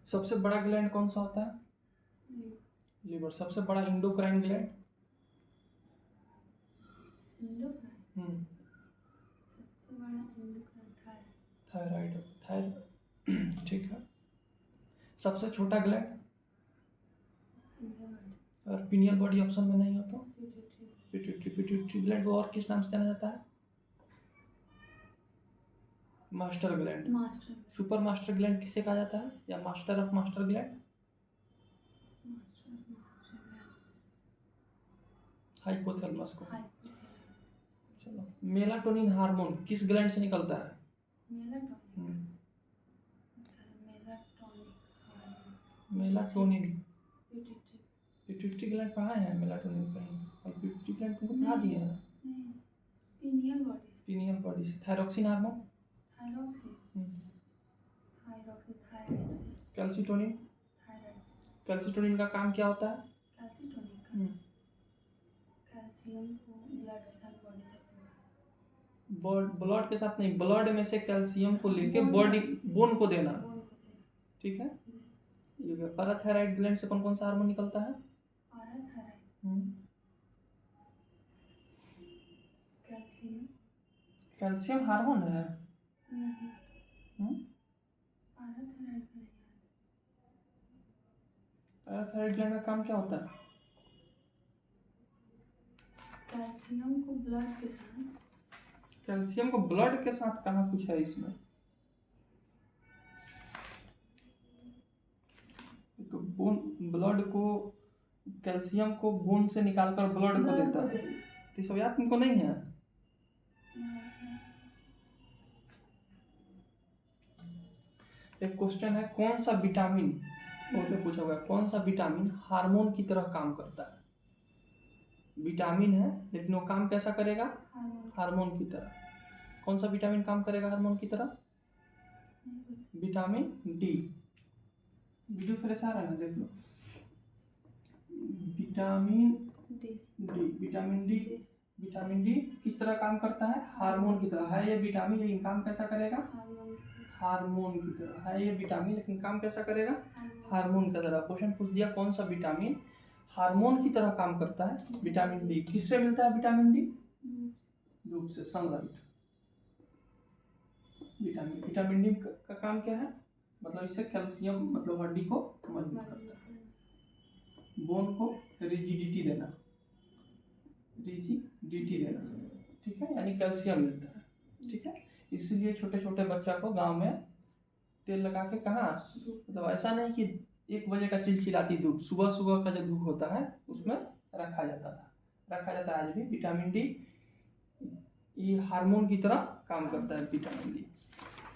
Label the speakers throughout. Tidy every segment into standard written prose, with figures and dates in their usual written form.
Speaker 1: सबसे बड़ा ग्लैंड कौन सा होता है? लीवर। सबसे बड़ा इंडोक्राइन ग्लैंड?
Speaker 2: इंडोक्राइन सबसे बड़ा इंडोक्राइन
Speaker 1: थायराइड। थायराइड ठीक है। सबसे छोटा ग्लैंड? और पिनियल बॉडी ऑप्शन में नहीं हो तो पिट्यूटरी। पिट्यूटरी ग्लैंड को और किस नाम से जाना जाता है? Master gland.
Speaker 2: Master
Speaker 1: super master gland किसे कहा जाता है, या master of master gland? Hypothalamus को। चलो, मेलाटोनिन हार्मोन किस ग्लैंड से निकलता है? मेलाटोनिन पिट्यूटरी ग्लैंड पढ़ा है मेलाटोनिन कहीं? और पिट्यूटरी ग्लैंड तुमको पढ़ा दिए हैं पिनियल बॉडी से। Thyroxine hormone? कैल्सिटोनिन? कैल्सिटोनिन का काम क्या होता है?
Speaker 2: कैल्शियम को ब्लड के साथ बॉडी तक
Speaker 1: ब्लड के साथ नहीं, ब्लड में से कैल्शियम को लेके बॉडी बोन को देना। ठीक है। ये पैराथायराइड ग्लैंड से कौन कौन सा हार्मोन निकलता है? कैल्शियम हार्मोन है? पैराथायराइड ग्लैंड का काम क्या होता है?
Speaker 2: कैल्शियम को ब्लड के साथ
Speaker 1: कैल्शियम को ब्लड के साथ कहाँ कुछ है इसमें? तो बोन ब्लड को कैल्शियम को बोन से निकालकर ब्लड को देता है। तो ये सब याद तुमको नहीं है? एक क्वेश्चन है, कौन सा विटामिन तो पूछा हुआ है, कौन सा विटामिन हार्मोन की तरह काम करता है? विटामिन है लेकिन वो काम कैसा करेगा? हार्मोन की तरह। कौन सा विटामिन काम करेगा हार्मोन की तरह? Vitamin D. वीडियो फिर से आ रहा है ना, देख लो। Vitamin D. विटामिन डी किस तरह काम करता है? हार्मोन की तरह है ये विटामिन, लेकिन काम कैसा करेगा? हार्मोन की तरह है ये विटामिन, लेकिन काम कैसा करेगा? हार्मोन की तरह। क्वेश्चन पूछ दिया कौन सा विटामिन हार्मोन की तरह काम करता है? Vitamin D. किससे मिलता है विटामिन डी? धूप से, सनलाइट। विटामिन डी का काम क्या है? मतलब इससे कैल्शियम, मतलब हड्डी को मजबूत करता है, बोन को रिजिडिटी देना, ठीक है, यानी कैल्शियम मिलता है। ठीक है, इसलिए छोटे छोटे बच्चा को गांव में तेल लगा के कहाँ, मतलब ऐसा नहीं कि 1 बजे का चिलचिलाती धूप, सुबह सुबह का जो धूप होता है उसमें रखा जाता है आज भी। विटामिन डी ये हार्मोन की तरह काम करता है विटामिन डी।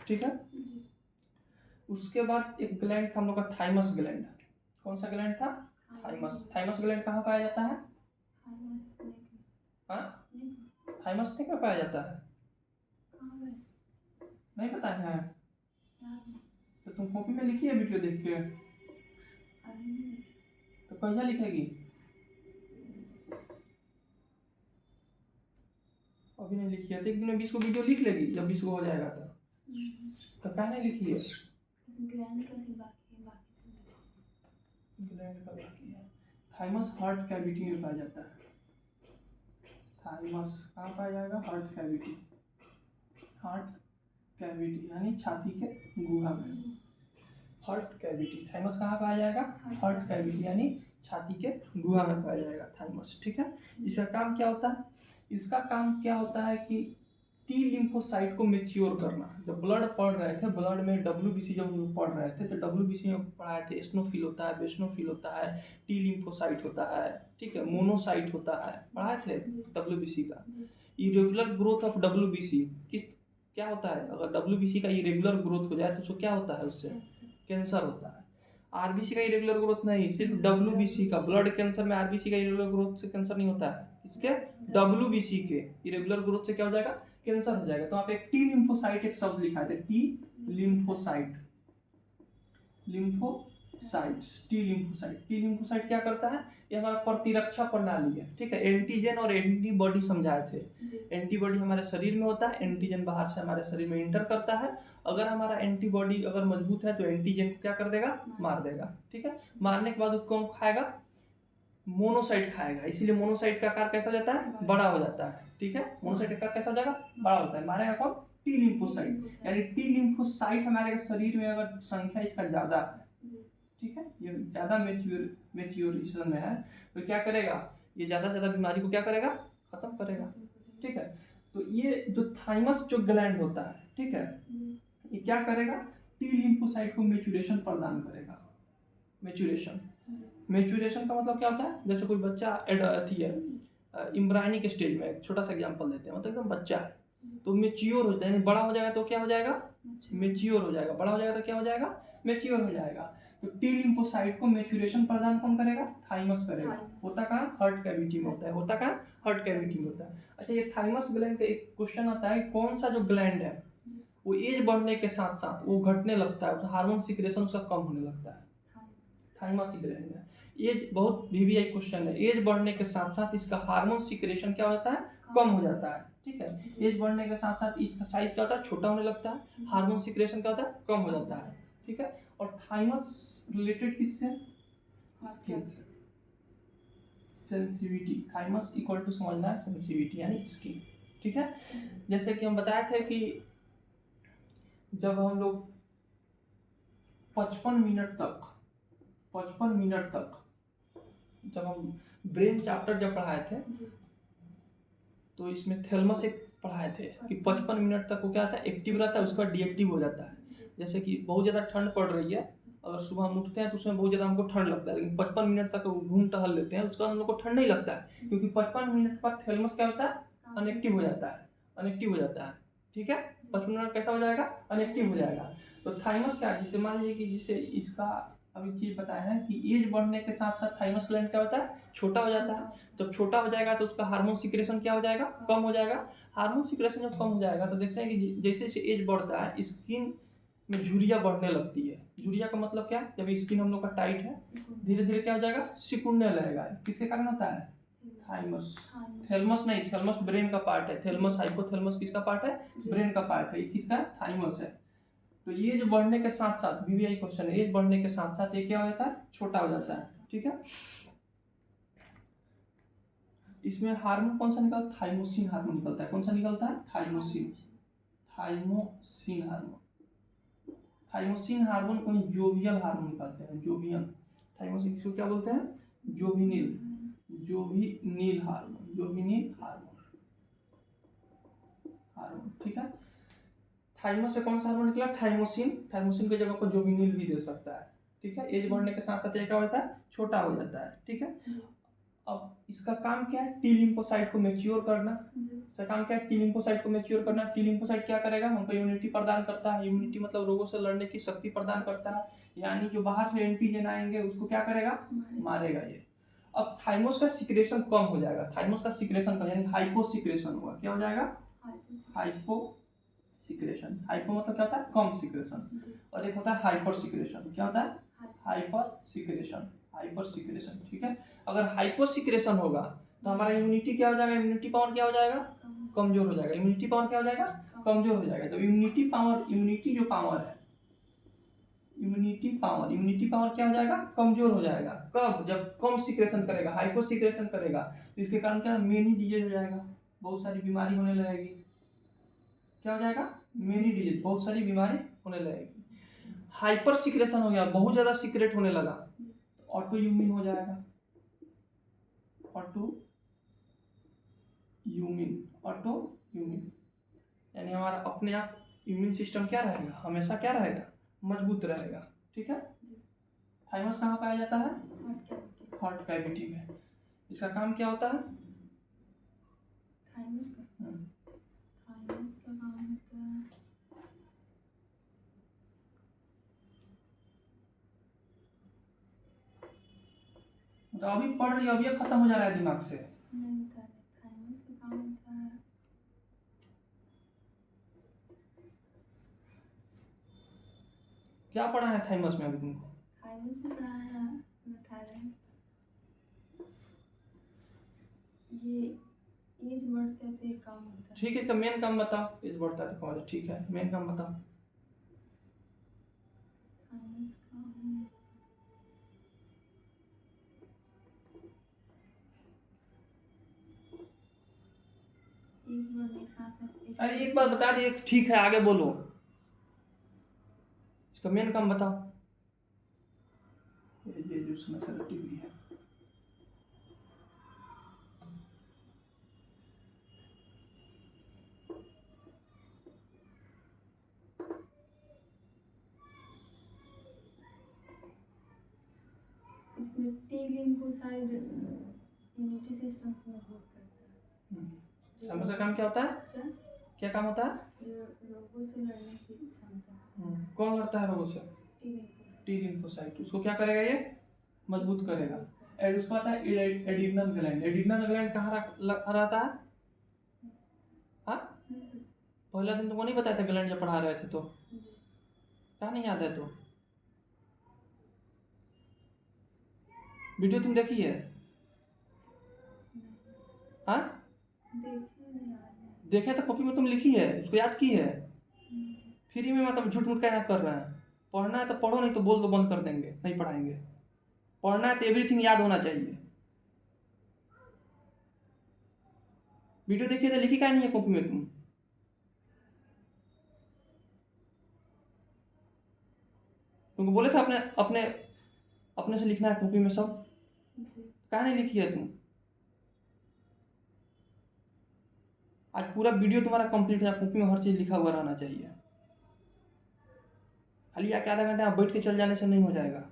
Speaker 1: ठीक है। उसके बाद एक ग्लैंड था हम लोग का, थाइमस ग्लैंड। कौन सा ग्लैंड था? थाइमस ग्लैंड कहाँ पाया जाता है? थाइमस नहीं पाया जाता है? नहीं पता है? तो तुम कॉपी में लिखी है वीडियो देख के? तो कहिया लिखेगी? अभी नहीं लिखी है तो एक दिन में 20 को वीडियो लिख लेगी, जब 20 को हो जाएगा तो क्या नहीं लिखी है? ग्लैंड का बाकी है। थाइमस हार्ट कैविटी में पाया जाता है। थाइमस कहाँ पाया जाएगा? हार्ट कैविटी यानी छाती के गुहा में। हार्ट कैविटी, थाइमस कहाँ पाया जाएगा? हार्ट कैविटी यानी छाती के गुहा में पाया जाएगा थाइमस। ठीक है। इसका काम क्या होता है? इसका काम क्या होता है कि टी लिम्फोसाइट को मैच्योर करना। जब ब्लड पढ़ रहे थे, ब्लड में WBC जब हम लोग पढ़ रहे थे, तो WBC में पढ़ाए थे एस्नोफिल होता है, बेस्नोफिल होता है, टी लिम्फोसाइट होता है, ठीक है, मोनोसाइट होता है, पढ़ाए थे WBC का। इरेगुलर ग्रोथ ऑफ WBC क्या होता है? अगर WBC का इरेगुलर ग्रोथ हो जाए तो उसको क्या होता है? उससे कैंसर होता है। RBC का इरेगुलर ग्रोथ नहीं, सिर्फ WBC का। ब्लड कैंसर में RBC का इरेगुलर ग्रोथ से कैंसर नहीं होता है, इसके WBC के इरेगुलर ग्रोथ से क्या हो जाएगा? कैंसर हो जाएगा। तो आप एक टी लिम्फोसाइट एक शब्द लिखा है, T lymphocyte sites, T lymphocyte. T lymphocyte क्या करता है, ये हमारा प्रतिरक्षा प्रणाली है, ठीक है। एंटीजन और एंटीबॉडी समझाए थे।
Speaker 2: जी।
Speaker 1: एंटीबॉडी हमारे शरीर में होता है, एंटीजन बाहर से हमारे शरीर में इंटर करता है। अगर हमारा एंटीबॉडी अगर मजबूत है तो एंटीजन को क्या कर देगा, मार देगा, ठीक है। मारने के बाद उसको कौन खाएगा, मोनोसाइट खाएगा। इसीलिए मोनोसाइट का आकार कैसा हो जाता है, बड़ा हो जाता है, ठीक है। मोनोसाइट का आकार कैसा हो जाएगा, बड़ा होता है। मारेगा कौन, टी लिम्फोसाइट। यानी टी लिम्फोसाइट हमारे शरीर में अगर संख्या इसका ज्यादा है, ठीक है, ये ज्यादा मेच्योरेशन में है, तो क्या करेगा, ये ज्यादा से ज्यादा बीमारी को क्या करेगा, खत्म करेगा, ठीक है। तो ये जो थाइमस जो ग्लैंड होता है, ठीक है, ये क्या करेगा, टी लिम्फोसाइट को मेच्योरेशन प्रदान करेगा। मेच्योरेशन का मतलब क्या होता है, जैसे कोई बच्चा अथी है, इम्ब्रायनिक स्टेज में, एक छोटा सा एग्जांपल देते हैं, मतलब एकदम बच्चा है तो मेच्योर हो जाता है, बड़ा हो जाएगा तो क्या हो जाएगा, मेच्योर हो जाएगा। बड़ा हो जाएगा तो क्या हो जाएगा, मेच्योर हो जाएगा। तो टी लिम्फोसाइट को मेच्योरेशन प्रदान कौन करेगा, थाइमस करेगा। होता कहाँ, हार्ट कैविटी में होता है। होता कहाँ, हार्ट कैविटी में होता है। अच्छा, ये थाइमस ग्लैंड का एक क्वेश्चन आता है, कौन सा जो ग्लैंड है वो एज बढ़ने के साथ साथ वो घटने लगता है, हार्मोन सिक्रेशन उसका कम होने लगता है, थाइमस ग्लैंड है। एज बहुत वीवीआई क्वेश्चन है, एज बढ़ने के साथ साथ इसका हार्मोन सिक्रेशन क्या होता है, कम हो जाता है, ठीक है। एज बढ़ने के साथ साथ इसका साइज क्या होता है, छोटा होने लगता है, हार्मोन सिक्रेशन क्या होता है, कम हो जाता है, ठीक है। और थाइमस रिलेटेड किससे, स्किन से, सेंसिटिविटी। थाइमस इक्वल टू समझना है सेंसिटिविटी यानी स्किन, ठीक है। जैसे कि हम बताए थे कि जब हम लोग 55 मिनट तक जब हम ब्रेन चैप्टर जब पढ़ाए थे तो इसमें थैलेमस एक पढ़ाए थे कि 55 मिनट तक वो क्या था, एक्टिव रहता है, उसके बाद डीएक्टिव हो जाता है। जैसे कि बहुत ज़्यादा ठंड पड़ रही है, अगर सुबह हम उठते हैं तो उसमें बहुत ज़्यादा हमको ठंड लगता है, लेकिन 55 मिनट तक घूम टहल लेते हैं, उसके बाद हम लोग को ठंड नहीं लगता है, क्योंकि 55 मिनट बाद थैलेमस क्या होता है, अनएक्टिव हो जाता है, ठीक है। 55 मिनट कैसा हो जाएगा, अनएक्टिव हो जाएगा। तो थाइमस क्या है, जिसे मान लीजिए कि जिसे इसका अभी चीज बताया है कि एज बढ़ने के साथ साथ थाइमस ग्लैंड क्या होता है, छोटा हो जाता है। जब छोटा हो जाएगा तो उसका हार्मोन सिक्रेशन क्या हो जाएगा, कम हो जाएगा। हार्मोन सिक्रेशन जब कम हो जाएगा तो देखते हैं कि जैसे जैसे एज बढ़ता है स्किन में झुर्रियाँ बढ़ने लगती है। झुर्रियाँ का मतलब क्या है, जब स्किन हम लोग का टाइट है धीरे धीरे क्या हो जाएगा, सिकुड़ने लगेगा। किसके कारण होता है, थाइमस, थैलेमस नहीं, थैलेमस ब्रेन का पार्ट है, थैलेमस हाइपोथैलेमस किसका पार्ट है, ब्रेन का पार्ट है, ये किसका, थाइमस है। तो एज बढ़ने के साथ साथ, वीवीआई क्वेश्चन है, एज बढ़ने के साथ साथ ये क्या हो जाता है, छोटा हो जाता है, ठीक है। इसमें हार्मोन कौन सा निकलता है, थाइमोसिन हार्मोन निकलता है। कौन सा निकलता है, थाइमोसिन हार्मोन को जोवियल हार्मोन कहते हैं, जोवियन। थाइमोसिन किसको क्या बोलते हैं, जोविनिल हार्मोन, ठीक है। थाइमस से कौन सा हार्मोन निकला, थाइमोसिन की जगह पर जोविनिल भी दे सकता है, ठीक है। एज बढ़ने के साथ साथ क्या होता है, छोटा हो जाता है, ठीक है। अब इसका काम क्या है, टी लिम्फोसाइट को मैच्योर करना। इसका काम क्या है, टी लिम्फोसाइट को मैच्योर करना। टी लिम्फोसाइट क्या करेगा, हमको इम्यूनिटी प्रदान करता है। इम्यूनिटी मतलब रोगों से लड़ने की शक्ति प्रदान करता है, यानी जो बाहर से एंटीजन आएंगे उसको क्या करेगा, मारेगा ये। अब थाइमस का सिक्रेशन कम हो जाएगा, थाइमस का सिक्रेशन यानी हाइपो सिक्रेशन होगा। क्या हो जाएगा, हाइपो सिक्रेशन। हाइपो मतलब क्या होता है, कम सिक्रेशन, और एक होता है हाइपर सिक्रेशन। क्या होता है, हाइपर सिक्रेशन, ठीक है। अगर हाइपर सिक्रेशन होगा तो हमारा इम्यूनिटी क्या हो जाएगा, इम्यूनिटी पावर क्या हो जाएगा, कमजोर हो जाएगा। इम्यूनिटी पावर क्या हो जाएगा, कमजोर हो जाएगा। तो इम्यूनिटी पावर क्या हो जाएगा, कमजोर हो जाएगा। कब, जब कम सिक्रेशन करेगा, हाइपर सिक्रेशन करेगा, तो इसके कारण क्या, मेनी डिजीज हो जाएगा, बहुत सारी बीमारी होने लगेगी। क्या हो जाएगा, मेनी डिजीज, बहुत सारी बीमारी होने लगेगी। हाइपर सिक्रेशन हो गया, बहुत ज्यादा सिक्रेट होने लगा, तो ऑटो इम्यून हो जाएगा। ऑटो इम्यून यानी हमारा अपने आप इम्यून सिस्टम क्या रहेगा, हमेशा क्या रहेगा, मजबूत रहेगा, ठीक है। थाइमस कहाँ पाया जाता है, हार्ट कैविटी में। इसका काम क्या होता है,
Speaker 2: थाइमस का काम होता है,
Speaker 1: तो अभी पढ़ रही हो, अभी खत्म हो जा रहा है दिमाग से।
Speaker 2: थाइमस का काम होता है,
Speaker 1: क्या पढ़ा है थाइमस में अभी तुमको,
Speaker 2: थाइमस से पढ़ाया बता रहे हैं। ये एज बढ़ता है तो ये काम होता है।
Speaker 1: ठीक है, इसका मेन काम बताओ। एज बढ़ता है तो कौन है, ठीक है, मेन काम बताओ।
Speaker 2: थाइमस काम एज बढ़ने के साथ साथ
Speaker 1: अरे एक बात बता दिए, ठीक है, आगे बोलो। इसका मेन काम बताओ। ये जो उसमें से रटी हुई है,
Speaker 2: इसमें टी लिम्फोसाइट इम्यूनिटी सिस्टम को मजबूत करता है।
Speaker 1: थाइमस का काम क्या होता है?
Speaker 2: क्या
Speaker 1: क्या काम होता है?
Speaker 2: जो रोगों से लड़ने की क्षमता।
Speaker 1: कौन लड़ता है रोगों से?
Speaker 2: T lymphocyte.
Speaker 1: T lymphocyte. उसको क्या करेगा? ये मजबूत करेगा। एड उसको आता है एडिनल ग्लैंड। एडिनल ग्लैंड कहाँ रहता है? हाँ, पहला दिन तुमको नहीं बताया था ग्लैंड जब पढ़ा रहे थे तो? क्या नहीं याद है तो? वीडियो तुम देखी है? हाँ, देखे तो कॉपी में तुम लिखी है, उसको याद की है? फ्री में मतलब झूठ मूठ क्या कर रहे हैं? पढ़ना है तो पढ़ो, नहीं तो बोल दो बंद कर देंगे, नहीं पढ़ाएंगे। पढ़ना है तो एवरीथिंग याद होना चाहिए। वीडियो देखिए तो लिखी क्या नहीं है कॉपी में तुम? तुमको बोले थे अपने अपने अपने से लिखना है कॉपी में सब, क्या नहीं लिखी है तुम? आज पूरा वीडियो तुम्हारा कंप्लीट है, कॉपी में हर चीज लिखा हुआ रहना चाहिए। खाली आके आधा घंटा बैठ के चल जाने से नहीं हो जाएगा।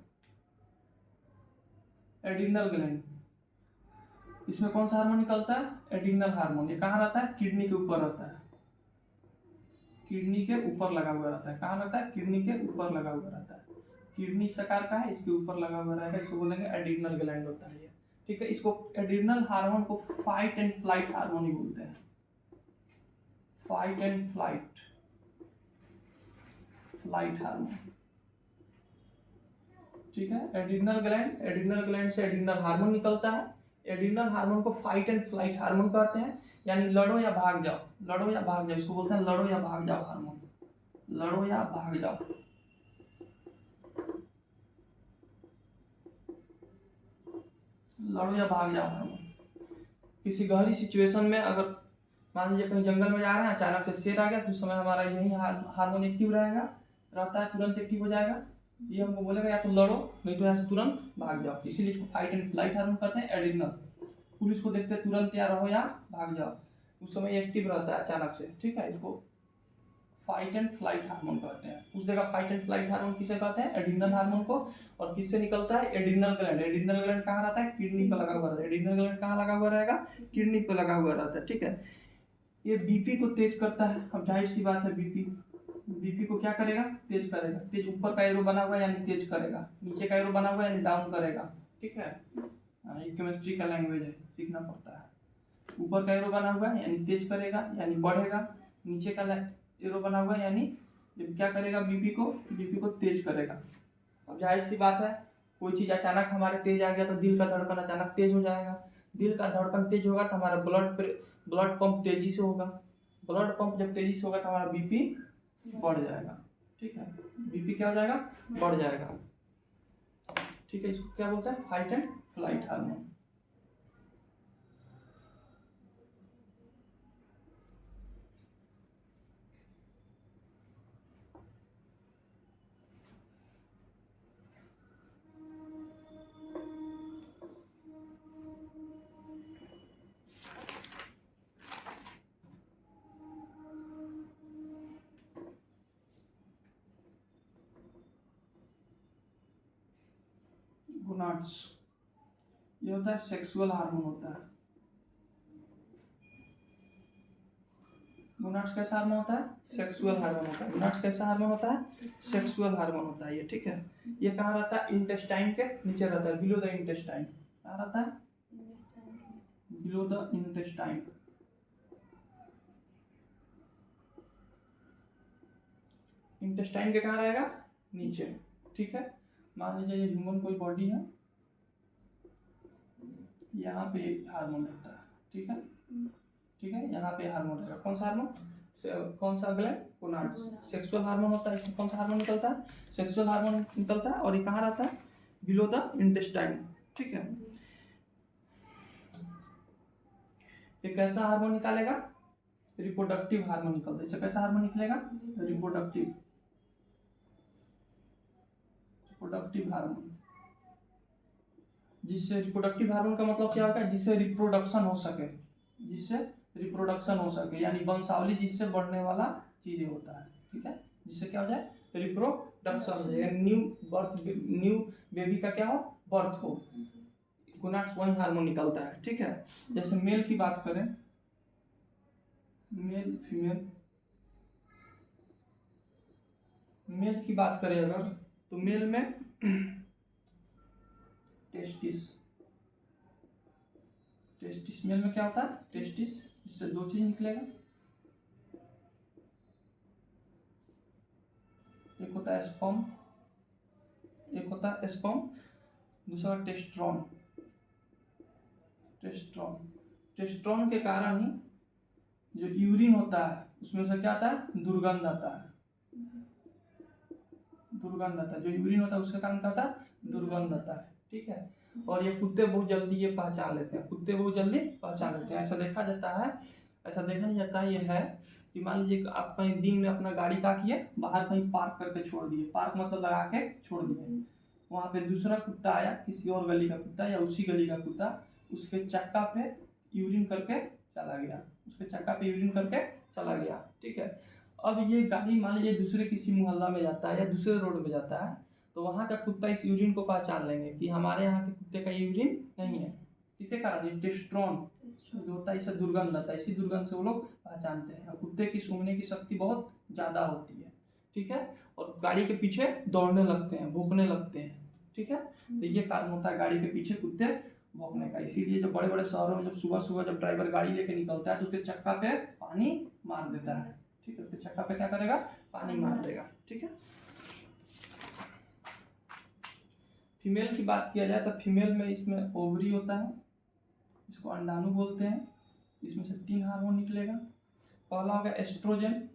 Speaker 1: एडिनल ग्लैंड, इसमें कौन सा हार्मोन निकलता है? Adrenal hormone. ये कहाँ रहता है? किडनी के ऊपर रहता है। किडनी के ऊपर लगा हुआ रहता है। कहाँ रहता है? किडनी के ऊपर लगा हुआ रहता है। किडनी सकार का है, इसके ऊपर लगा हुआ रहेगा, इसको बोलेंगे एडिनल ग्लैंड होता है ये। ठीक है, इसको एडिनल हार्मोन को फाइट एंड फ्लाइट हार्मोन ही बोलते हैं। Fight and flight hormone. ठीक है, एडिनल ग्लैंड से एडिनल हार्मोन निकलता है। एडिनल हार्मोन को फाइट एंड फ्लाइट हार्मोन कहते हैं, यानी लड़ो या भाग जाओ। लड़ो या भाग जाओ, इसको बोलते हैं लड़ो या भाग जाओ हार्मोन। लड़ो या भाग जाओ। लड़ो या भाग जाओ हार्मोन। किसी गहरी सिचुएशन में अगर मान लीजिए कहीं जंगल में जा रहे हैं, अचानक से शेर आ गया, तो उस समय हमारा यही हार्मोन एक्टिव रहता है, तुरंत एक्टिव हो जाएगा। ये हमको बोलेगा या तो लड़ो, नहीं तो यहाँ से तुरंत भाग जाओ। इसीलिए इसको फाइट एंड फ्लाइट हार्मोन कहते हैं, एडिनल। पुलिस को देखते तुरंत या रहो या भाग जाओ, उस समय एक्टिव रहता है अचानक से। ठीक है, इसको फाइट एंड फ्लाइट हार्मोन कहते हैं। उस जगह फाइट एंड फ्लाइट हार्मोन किसे कहते हैं? एडिनल हार्मोन को। और किससे निकलता है? Adrenal gland. एडिनल ग्लैंड कहाँ रहता है? किडनी पर लगा हुआ रहता है। एडिनल ग्लैंड कहाँ लगा हुआ रहेगा? किडनी पर लगा हुआ रहता है। ठीक है, ये बीपी को तेज करता है। अब जाहिर सी बात है, बीपी को क्या करेगा? तेज करेगा। तेज ऊपर का एरो बना हुआ है यानी तेज करेगा, नीचे का एरो बना हुआ है यानी डाउन करेगा। ठीक है, ये केमिस्ट्री का लैंग्वेज है, सीखना पड़ता है। ऊपर का एरो बना हुआ है यानी तेज करेगा यानी बढ़ेगा, नीचे का एरो बना हुआ है यानी जब क्या करेगा? बीपी को तेज करेगा। अब जाहिर सी बात है, कोई चीज अचानक हमारे तेज आ गया तो दिल का धड़कन अचानक तेज हो जाएगा। दिल का धड़कन तेज होगा तो हमारा ब्लड पंप तेजी से होगा। ब्लड पंप जब तेजी से होगा तो हमारा बीपी बढ़ जाएगा। ठीक है, बीपी क्या हो जाएगा? बढ़ जाएगा। ठीक है, इसको क्या बोलते हैं? Fight and flight hormone. Gonads, ये होता है सेक्सुअल हार्मोन होता है। गोनाड्स कैसा हार्मोन होता है? सेक्सुअल हार्मोन होता है। गोनाड्स कैसा हार्मोन होता है? सेक्सुअल हार्मोन होता है ये। ठीक है, ये कहाँ रहता है? इंटेस्टाइन के नीचे रहता है, बिलो द इंटेस्टाइन। कहाँ रहता है? Below the intestine. इंटेस्टाइन के कहाँ रहेगा? नीचे। ठीक है, मान लीजिए ये ह्यूमन कोई बॉडी है, यहाँ पे हार्मोन रहता है, ठीक है, ठीक है, यहाँ पे हार्मोन रहेगा। कौन सा हार्मोन? कौन सा ग्लैंड? गोनाड्स। सेक्सुअल हार्मोन होता है, इसमें कौन सा हार्मोन निकलता है? सेक्सुअल हार्मोन निकलता है, और ये कहाँ रहता है? बिलो द इंटेस्टाइन, ठीक है। ये कैसा हार्मोन निकालेगा? रिप्रोडक्टिव हार्मोन निकलता है। इससे कैसा हार्मोन निकलेगा? Reproductive hormone. जिससे रिप्रोडक्टिव हार्मोन का मतलब क्या होता है? जिससे रिप्रोडक्शन हो सके, जिससे रिप्रोडक्शन हो सके, यानी वंशावली जिससे बढ़ने वाला चीजें होता है, ठीक है। जिससे क्या हो जाए? रिप्रोडक्शन हो जाए, न्यू बेबी का क्या हो? बर्थ हो। गोनाड्स वही हार्मोन निकलता है, ठीक है। जैसे मेल की बात करें, मेल फीमेल, मेल की बात करें अगर, तो मेल में टेस्टिस मेल में क्या होता है? टेस्टिस। इससे दो चीज निकलेगा, एक होता है स्पर्म, दूसरा टेस्ट्रॉन। टेस्ट्रॉन के कारण ही जो यूरिन होता है उसमें से क्या आता है? दुर्गंध आता है। जो यूरिन होता है उसके कारण क्या होता है? दुर्गंध आता है, ठीक है। और ये कुत्ते बहुत जल्दी ये पहचान लेते हैं, ऐसा देखा जाता है, ऐसा देखा नहीं जाता है। ये है कि मान लीजिए आप कहीं दिन में अपना गाड़ी का किए बाहर कहीं पार्क करके छोड़ दिए, पार्क मतलब लगा के छोड़ दिए, वहाँ पे दूसरा कुत्ता आया, किसी और गली का कुत्ता या उसी गली का कुत्ता, उसके चक्का पे यूरिन करके चला गया, ठीक है। अब ये गाड़ी मान लीजिए दूसरे किसी मोहल्ला में जाता है या दूसरे रोड में जाता है, तो वहाँ का कुत्ता इस यूरिन को पहचान लेंगे कि हमारे यहाँ के कुत्ते का यूरिन नहीं है। किसके कारण? ये टेस्ट्रॉन जो होता है, इससे दुर्गंध आता है, इसी दुर्गंध से वो लोग पहचानते हैं। और कुत्ते की सूंघने की शक्ति बहुत ज़्यादा होती है, ठीक है, और गाड़ी के पीछे दौड़ने लगते हैं, भौंकने लगते हैं, ठीक है। तो ये कारण होता है गाड़ी के पीछे कुत्ते भौंकने का। इसीलिए जब बड़े बड़े शहरों में जब सुबह जब ड्राइवर गाड़ी लेके निकलता है तो उसके चक्का पे पानी मार देता है, ठीक है, उसके चक्का पे क्या करेगा? पानी मार देगा, ठीक है। फीमेल की बात किया जाए तो फीमेल में इसमें ओवरी होता है, इसको अंडाणु बोलते हैं। इसमें से 3 हार्मोन निकलेगा। पहला होगा एस्ट्रोजन,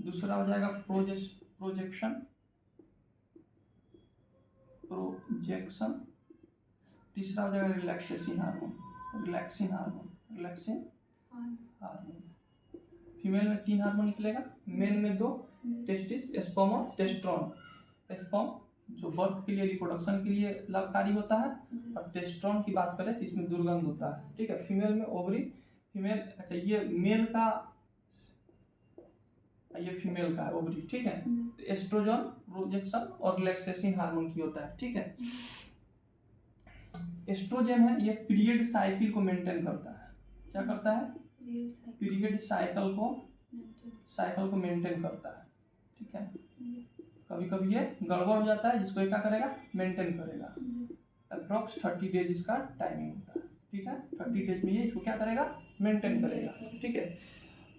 Speaker 1: दूसरा हो जाएगा प्रोजेक्शन, तीसरा हो जाएगा रिलैक्सिन हार्मोन। फीमेल में 3 हार्मोन निकलेगा, मेल में 2, टेस्टिस, स्पर्म और टेस्ट्रॉन। स्पर्म जो बर्थ के लिए, रिप्रोडक्शन के लिए लाभकारी होता है, और टेस्ट्रॉन की बात करें तो इसमें दुर्गंध होता है, ठीक है। फीमेल में ओवरी, फीमेल, अच्छा ये मेल का, ये फीमेल का है ओवरी, ठीक है। तो एस्ट्रोजन, प्रोजेक्शन और रिलैक्सेशन हार्मोन की होता है, ठीक है। एस्ट्रोजन है, ये पीरियड साइकिल को मेंटेन करता है। क्या करता है? पीरियड साइकिल को मेंटेन करता है, ठीक है। कभी कभी ये गड़बड़ हो जाता है, जिसको क्या करेगा? मेंटेन करेगा। अप्रॉक्स 30 डेज इसका टाइमिंग होता है, ठीक है। 30 डेज में ये इसको क्या करेगा? मेंटेन करेगा, ठीक है।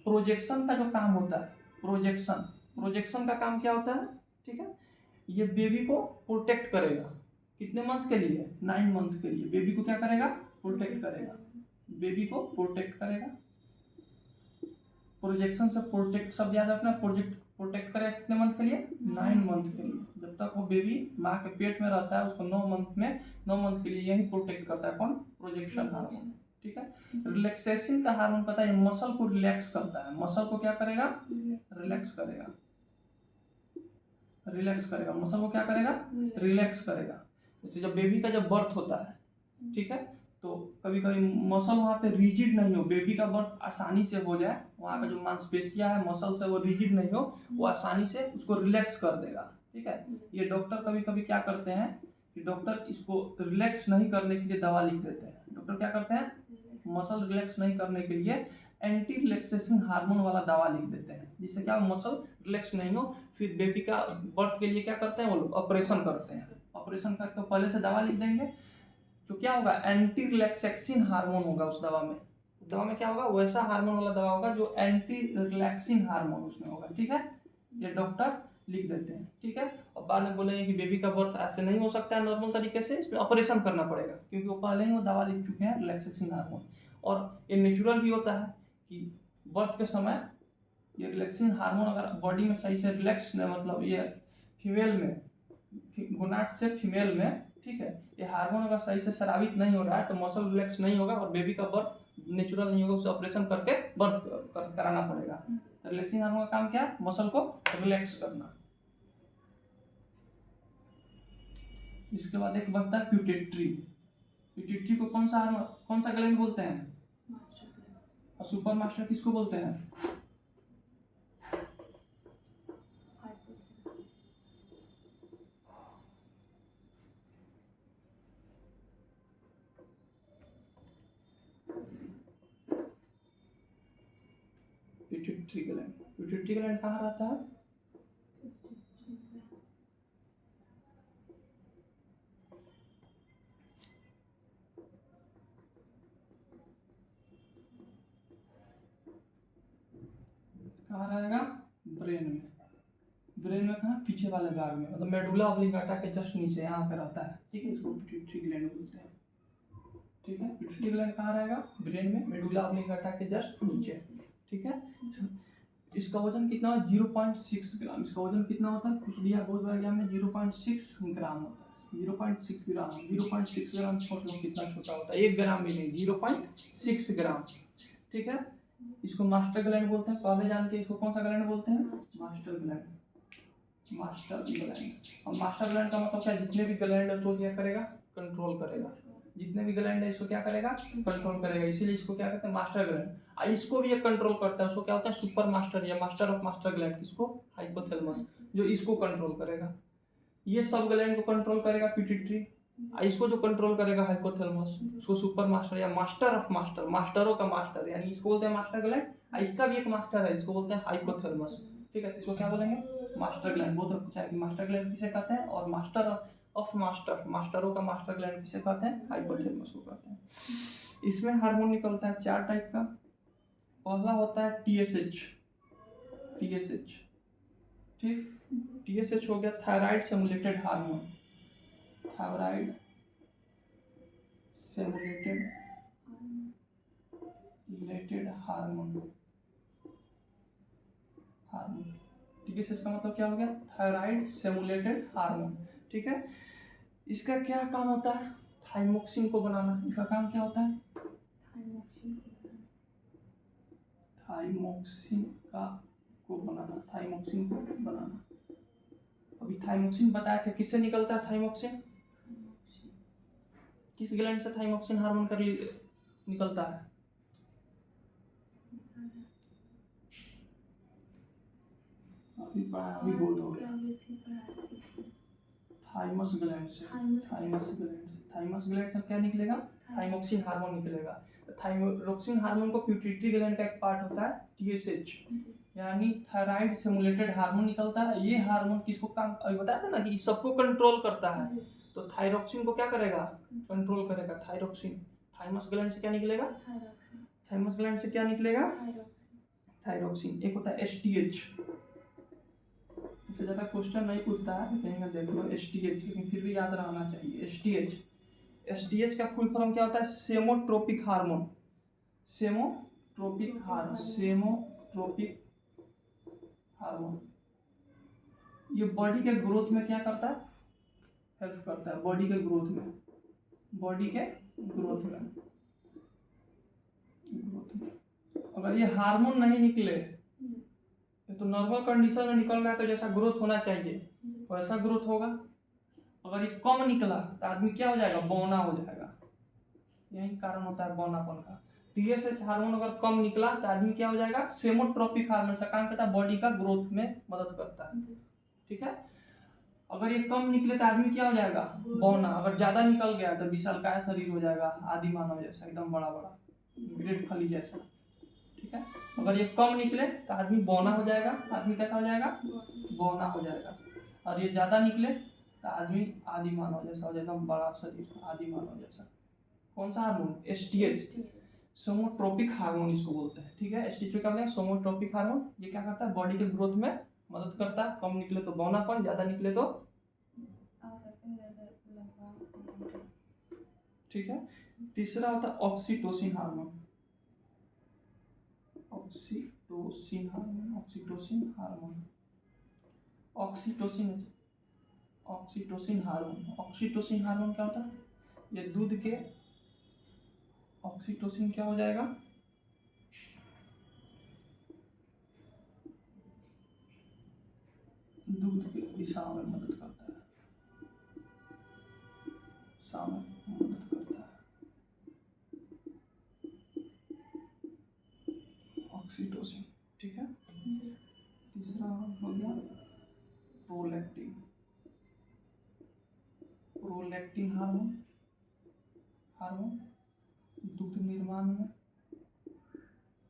Speaker 1: प्रोजेक्शन का जो काम होता है, प्रोजेक्शन का काम क्या होता है, ठीक है, ये बेबी को प्रोटेक्ट करेगा। कितने मंथ के लिए? 9 मंथ के लिए बेबी को क्या करेगा? प्रोटेक्ट करेगा, बेबी को प्रोटेक्ट करेगा। प्रोजेक्शन से प्रोटेक्ट शब्द याद रखना, प्रोटेक्ट करेगा कितने मंथ के लिए? 9 मंथ के लिए। जब तक वो बेबी माँ के पेट में रहता है उसको 9 मंथ के लिए यही प्रोटेक्ट करता है। कौन? प्रोजेक्शन हार्मोन, ठीक है। रिलैक्सेशन का हार्मोन पता है, मसल को रिलैक्स करता है। मसल को क्या करेगा? रिलैक्स करेगा, मसल को क्या करेगा? रिलैक्स करेगा। जैसे जब बेबी का जब बर्थ होता है, ठीक है, तो कभी कभी मसल वहाँ पे रिजिड नहीं हो, बेबी का बर्थ आसानी से हो जाए, वहाँ का जो मांसपेशियां है मसल से वो रिजिड नहीं हो, वो आसानी से उसको रिलैक्स कर देगा, ठीक है। ये डॉक्टर कभी कभी क्या करते हैं कि डॉक्टर इसको रिलैक्स नहीं करने के लिए दवा लिख देते हैं। डॉक्टर क्या करते हैं? मसल रिलैक्स नहीं करने के लिए एंटी रिलैक्सेशन हार्मोन वाला दवा लिख देते हैं, जिससे क्या मसल रिलैक्स नहीं हो। फिर बेबी का बर्थ के लिए क्या करते हैं वो लोग? ऑपरेशन करते हैं। ऑपरेशन करके पहले से दवा लिख देंगे, तो क्या होगा? एंटी रिलैक्सेशन हार्मोन होगा उस दवा में क्या होगा? वैसा हार्मोन वाला दवा होगा जो एंटी रिलैक्सिन हार्मोन उसमें होगा, ठीक है। ये डॉक्टर लिख देते हैं, ठीक है। और बाद में बोलेंगे कि बेबी का बर्थ ऐसे नहीं हो सकता है नॉर्मल तरीके से, इसमें ऑपरेशन करना पड़ेगा, क्योंकि वो पहले ही वो दवा लिख चुके हैं रिलैक्सेशन हार्मोन। और ये नेचुरल भी होता है कि बर्थ के समय ये रिलैक्सिंग हार्मोन अगर बॉडी में सही से रिलैक्स न, मतलब ये फीमेल में, गोनाड से फीमेल में, ठीक है, ये हार्मोन अगर सही से स्रावित नहीं हो रहा है तो मसल रिलैक्स नहीं होगा और बेबी का बर्थ नेचुरल नहीं होगा, उसे ऑपरेशन करके बर्थ कराना पड़ेगा। रिलैक्सिंग हार्मोन का काम क्या है? मसल को रिलैक्स करना। इसके बाद एक बचता है प्यूटेट्री। प्यूटेट्री को कौन सा ग्लैंड बोलते हैं?
Speaker 2: Master gland.
Speaker 1: और सुपर मास्टर किसको बोलते हैं? Pituitary gland. पिट्यूटरी ग्लैंड कहाँ रहता है? कहाँ रहेगा? ब्रेन में। ब्रेन में कहाँ? पीछे वाले भाग में, मतलब मेडुला ऑब्लिंगाटा के जस्ट नीचे यहाँ पे रहता है, ठीक है। इसको पिट्यूटरी ग्लैंड बोलते हैं, ठीक है। पिट्यूटरी ग्लैंड कहाँ रहेगा? ब्रेन में, मेडुला ऑब्लिंगाटा के जस्ट नीचे, ठीक है। इसका वजन कितना है? 0.6 ग्राम। इसका वजन कितना होता है? कुछ दिया बहुत बड़ा गया में 0.6 ग्राम होता है। 0.6 ग्राम, 0.6 ग्राम सोच लो कितना छोटा होता है, 1 ग्राम भी नहीं, 0.6 ग्राम, ठीक है। इसको मास्टर ग्लैंड बोलते हैं, पहले जानते हैं इसको कौन सा ग्लैंड बोलते हैं? Master gland. Master gland. और मास्टर ग्लैंड का मतलब क्या? जितने भी ग्लैंड है तो क्या करेगा? कंट्रोल करेगा। जितने भी ग्लैंड है इसको क्या करेगा? कंट्रोल करेगा। इसीलिए इसको क्या कहते हैं? Master gland. इसको भी ये कंट्रोल करता है, उसको क्या होता है? सुपर मास्टर या मास्टर ऑफ मास्टर ग्लैंड। किसको? हाइपोथैलेमस, जो इसको कंट्रोल करेगा। ये सब ग्लैंड को कंट्रोल करेगा पिट्यूटरी, इसको जो कंट्रोल करेगा हाइपोथैलेमस, उसको सुपर मास्टर या मास्टर ऑफ मास्टर, मास्टरों का मास्टर, यानी इसको बोलते हैं मास्टर ग्लैंड। इसका भी एक मास्टर है, इसको बोलते हैं हाइपोथैलेमस, ठीक है। इसको क्या बोलेंगे? Master gland. बहुत पूछा है कि मास्टर ग्लैंड किसे कहते हैं, और मास्टर ऑफ मास्टर, मास्टरों का मास्टर ग्लैंड किसे कहते हैं? हाइपोथैलेमस को कहते हैं। इसमें हार्मोन निकलता है 4 टाइप का। पहला होता है टीएसएच। टीएसएच, ठीक। टीएसएच हो गया thyroid stimulated hormone. Thyroid stimulated hormone. TSH का मतलब क्या हो गया? थायराइड स्टिमुलेटेड हार्मोन, ठीक है। इसका क्या काम होता है? थाइमोक्सिन को बनाना। इसका काम क्या होता है? थाइमोक्सिन को बनाना। अभी थाइमोक्सिन बताया था, किससे निकलता है थाइमोक्सिन? किस ग्लैंड से थाइमोक्सिन हार्मोन कर निकलता है? अभी बोलो। थाइमस ग्लैंड से। थाइमस ग्लैंड से क्या निकलेगा? थाइमोक्सिन हार्मोन निकलेगा। थाइमोक्सिन हार्मोन को पिट्यूटरी ग्लैंड का एक पार्ट होता है टीएसएच, यानी थायराइड स्टिमुलेटेड हार्मोन निकलता है। ये हार्मोन किसको काम, अभी बताया था ना कि सबको कंट्रोल करता है, तो थायरोक्सिन को क्या करेगा? कंट्रोल करेगा। थायरोक्सिन थाइमस ग्लैंड से क्या निकलेगा? थाइमस ग्लैंड से क्या निकलेगा? थायरोक्सिन। एक होता है एसटीएच, इससे ज़्यादा क्वेश्चन नहीं पूछता है, कहीं ना देख लो एसटीएच, लेकिन फिर भी याद रहना चाहिए एसटीएच। एसटीएच का फुल फॉर्म क्या होता है? सेमोट्रोपिक हार्मोन। सेमोट्रोपिक हार्मोन। ये बॉडी के ग्रोथ में क्या करता है? हेल्प करता है बॉडी के ग्रोथ में। अगर ये हार्मोन नहीं निकले तो नॉर्मल कंडीशन में निकल रहा है तो जैसा ग्रोथ होना चाहिए वैसा ग्रोथ होगा। अगर ये कम निकला तो आदमी क्या हो जाएगा? बौना हो जाएगा। यही कारण होता है बौनापन का। टीएसएच हार्मोन अगर कम निकला तो आदमी क्या हो जाएगा? सेमोट्रोपिक हार्मोन का काम करता है, बॉडी का ग्रोथ में मदद करता है, ठीक है। अगर ये कम निकले तो आदमी क्या हो जाएगा? बौना। अगर ज्यादा निकल गया तो विशालकाय शरीर हो जाएगा, आदि मानव जैसा, एकदम बड़ा बड़ा ग्रेट खली जैसा, ठीक है। अगर ये कम निकले तो आदमी बौना हो जाएगा। आदमी कैसा हो जाएगा? बौना हो जाएगा। और ये ज्यादा निकले तो आदमी आदि मानव जैसा हो जाएगा, एकदम बड़ा शरीर, आदि मानव जैसा। कौन सा हार्मोन? एसटीएच, सोमोट्रोपिक हार्मोन इसको बोलते हैं, ठीक है। एसटीएच का क्या? सोमोट्रोपिक हार्मोन। ये क्या करता है? बॉडी के ग्रोथ में मदद करता है, कम निकले तो बौनापन, ज़्यादा निकले तो ठीक है। तीसरा होता है oxytocin hormone. Oxytocin hormone, oxytocin hormone, oxytocin, oxytocin hormone. Oxytocin hormone क्या होता है? ये दूध के, ऑक्सीटोसिन क्या हो जाएगा? दूध के दिशा में मदद करता है, दिशा में मदद करता है ऑक्सीटोसिन, ठीक है। तीसरा हो गया प्रोलैक्टिन। प्रोलैक्टिन हार्मोन, हार्मोन दुग्ध निर्माण में,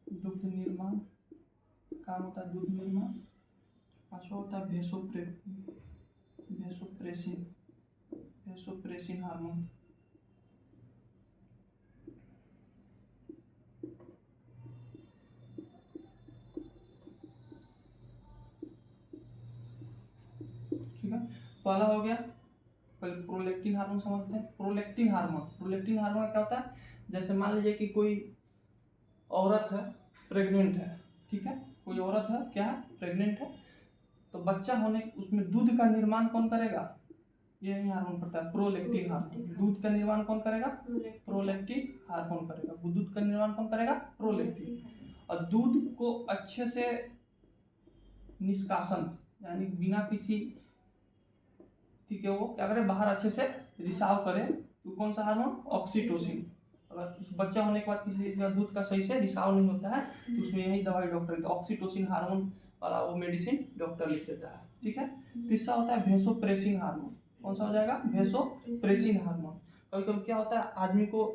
Speaker 1: दुग्ध निर्माण काम होता है, दुग्ध निर्माण। पांचवा होता है वेसोप्रेसिन, वेसोप्रेसिन हार्मोन। ठीक है, पहला हो गया, पहले प्रोलैक्टिन हार्मोन समझते हैं। प्रोलैक्टिन हार्मोन, प्रोलैक्टिन हार्मोन क्या होता है? जैसे मान लीजिए कि कोई औरत है, प्रेग्नेंट है, ठीक है, कोई औरत है, क्या है, प्रेग्नेंट है, तो बच्चा होने, उसमें दूध का निर्माण कौन करेगा? यही हार्मोन पड़ता है, प्रोलैक्टिन हार्मोन। दूध का निर्माण कौन करेगा? प्रोलैक्टिन हार्मोन करेगा। दूध का निर्माण कौन करेगा? प्रोलैक्टिन। और दूध को अच्छे से निष्कासन, यानी बिना किसी, ठीक है, वो क्या करे, बाहर अच्छे से रिसाव करे, तो कौन सा हार्मोन? ऑक्सीटोसिन। अगर बच्चा होने के बाद किसी का दूध का सही से रिसाव नहीं होता है, तो उसमें यही दवाई डॉक्टर लिखता है, ऑक्सीटोसिन हार्मोन वाला वो मेडिसिन डॉक्टर लिख देता है, ठीक है। तीसरा होता है वेसोप्रेसिन हार्मोन। कौन सा हो जाएगा? Vasopressin hormone. कभी कभी क्या होता है, आदमी को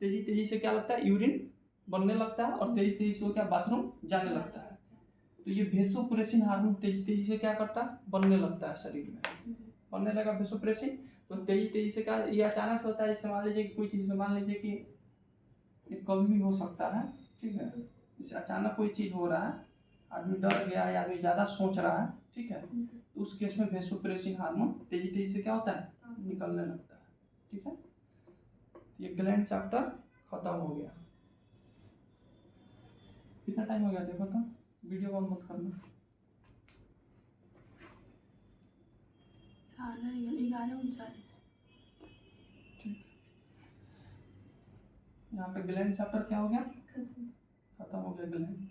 Speaker 1: तेजी तेजी से क्या लगता है, यूरिन बनने लगता है, और तेजी तेजी से वो क्या, बाथरूम जाने लगता है, तो ये वेसोप्रेसिन हार्मोन तेजी तेजी से क्या करता है, बनने लगता है शरीर में, बनने लगा वेसोप्रेसिन। तो तेजी तेजी से क्या, ये अचानक से होता है, जैसे मान लीजिए कि कोई चीज़, मान लीजिए कि ये कभी भी हो सकता है, ठीक है, जैसे अचानक कोई चीज़ हो रहा है, आदमी डर गया है, आदमी ज़्यादा सोच रहा है, ठीक है, तो उस केस में वेसोप्रेसिन हार्मोन तेजी तेजी से क्या होता है, निकलने लगता है, ठीक है। ये ग्लैंड चैप्टर खत्म हो गया। कितना टाइम हो गया देखो तो, वीडियो बंद मत करना।
Speaker 2: 11:39।
Speaker 1: ठीक, यहाँ पे ग्लैंड चैप्टर क्या हो गया,
Speaker 2: खत्म।
Speaker 1: खत्म हो गया ग्लैंड।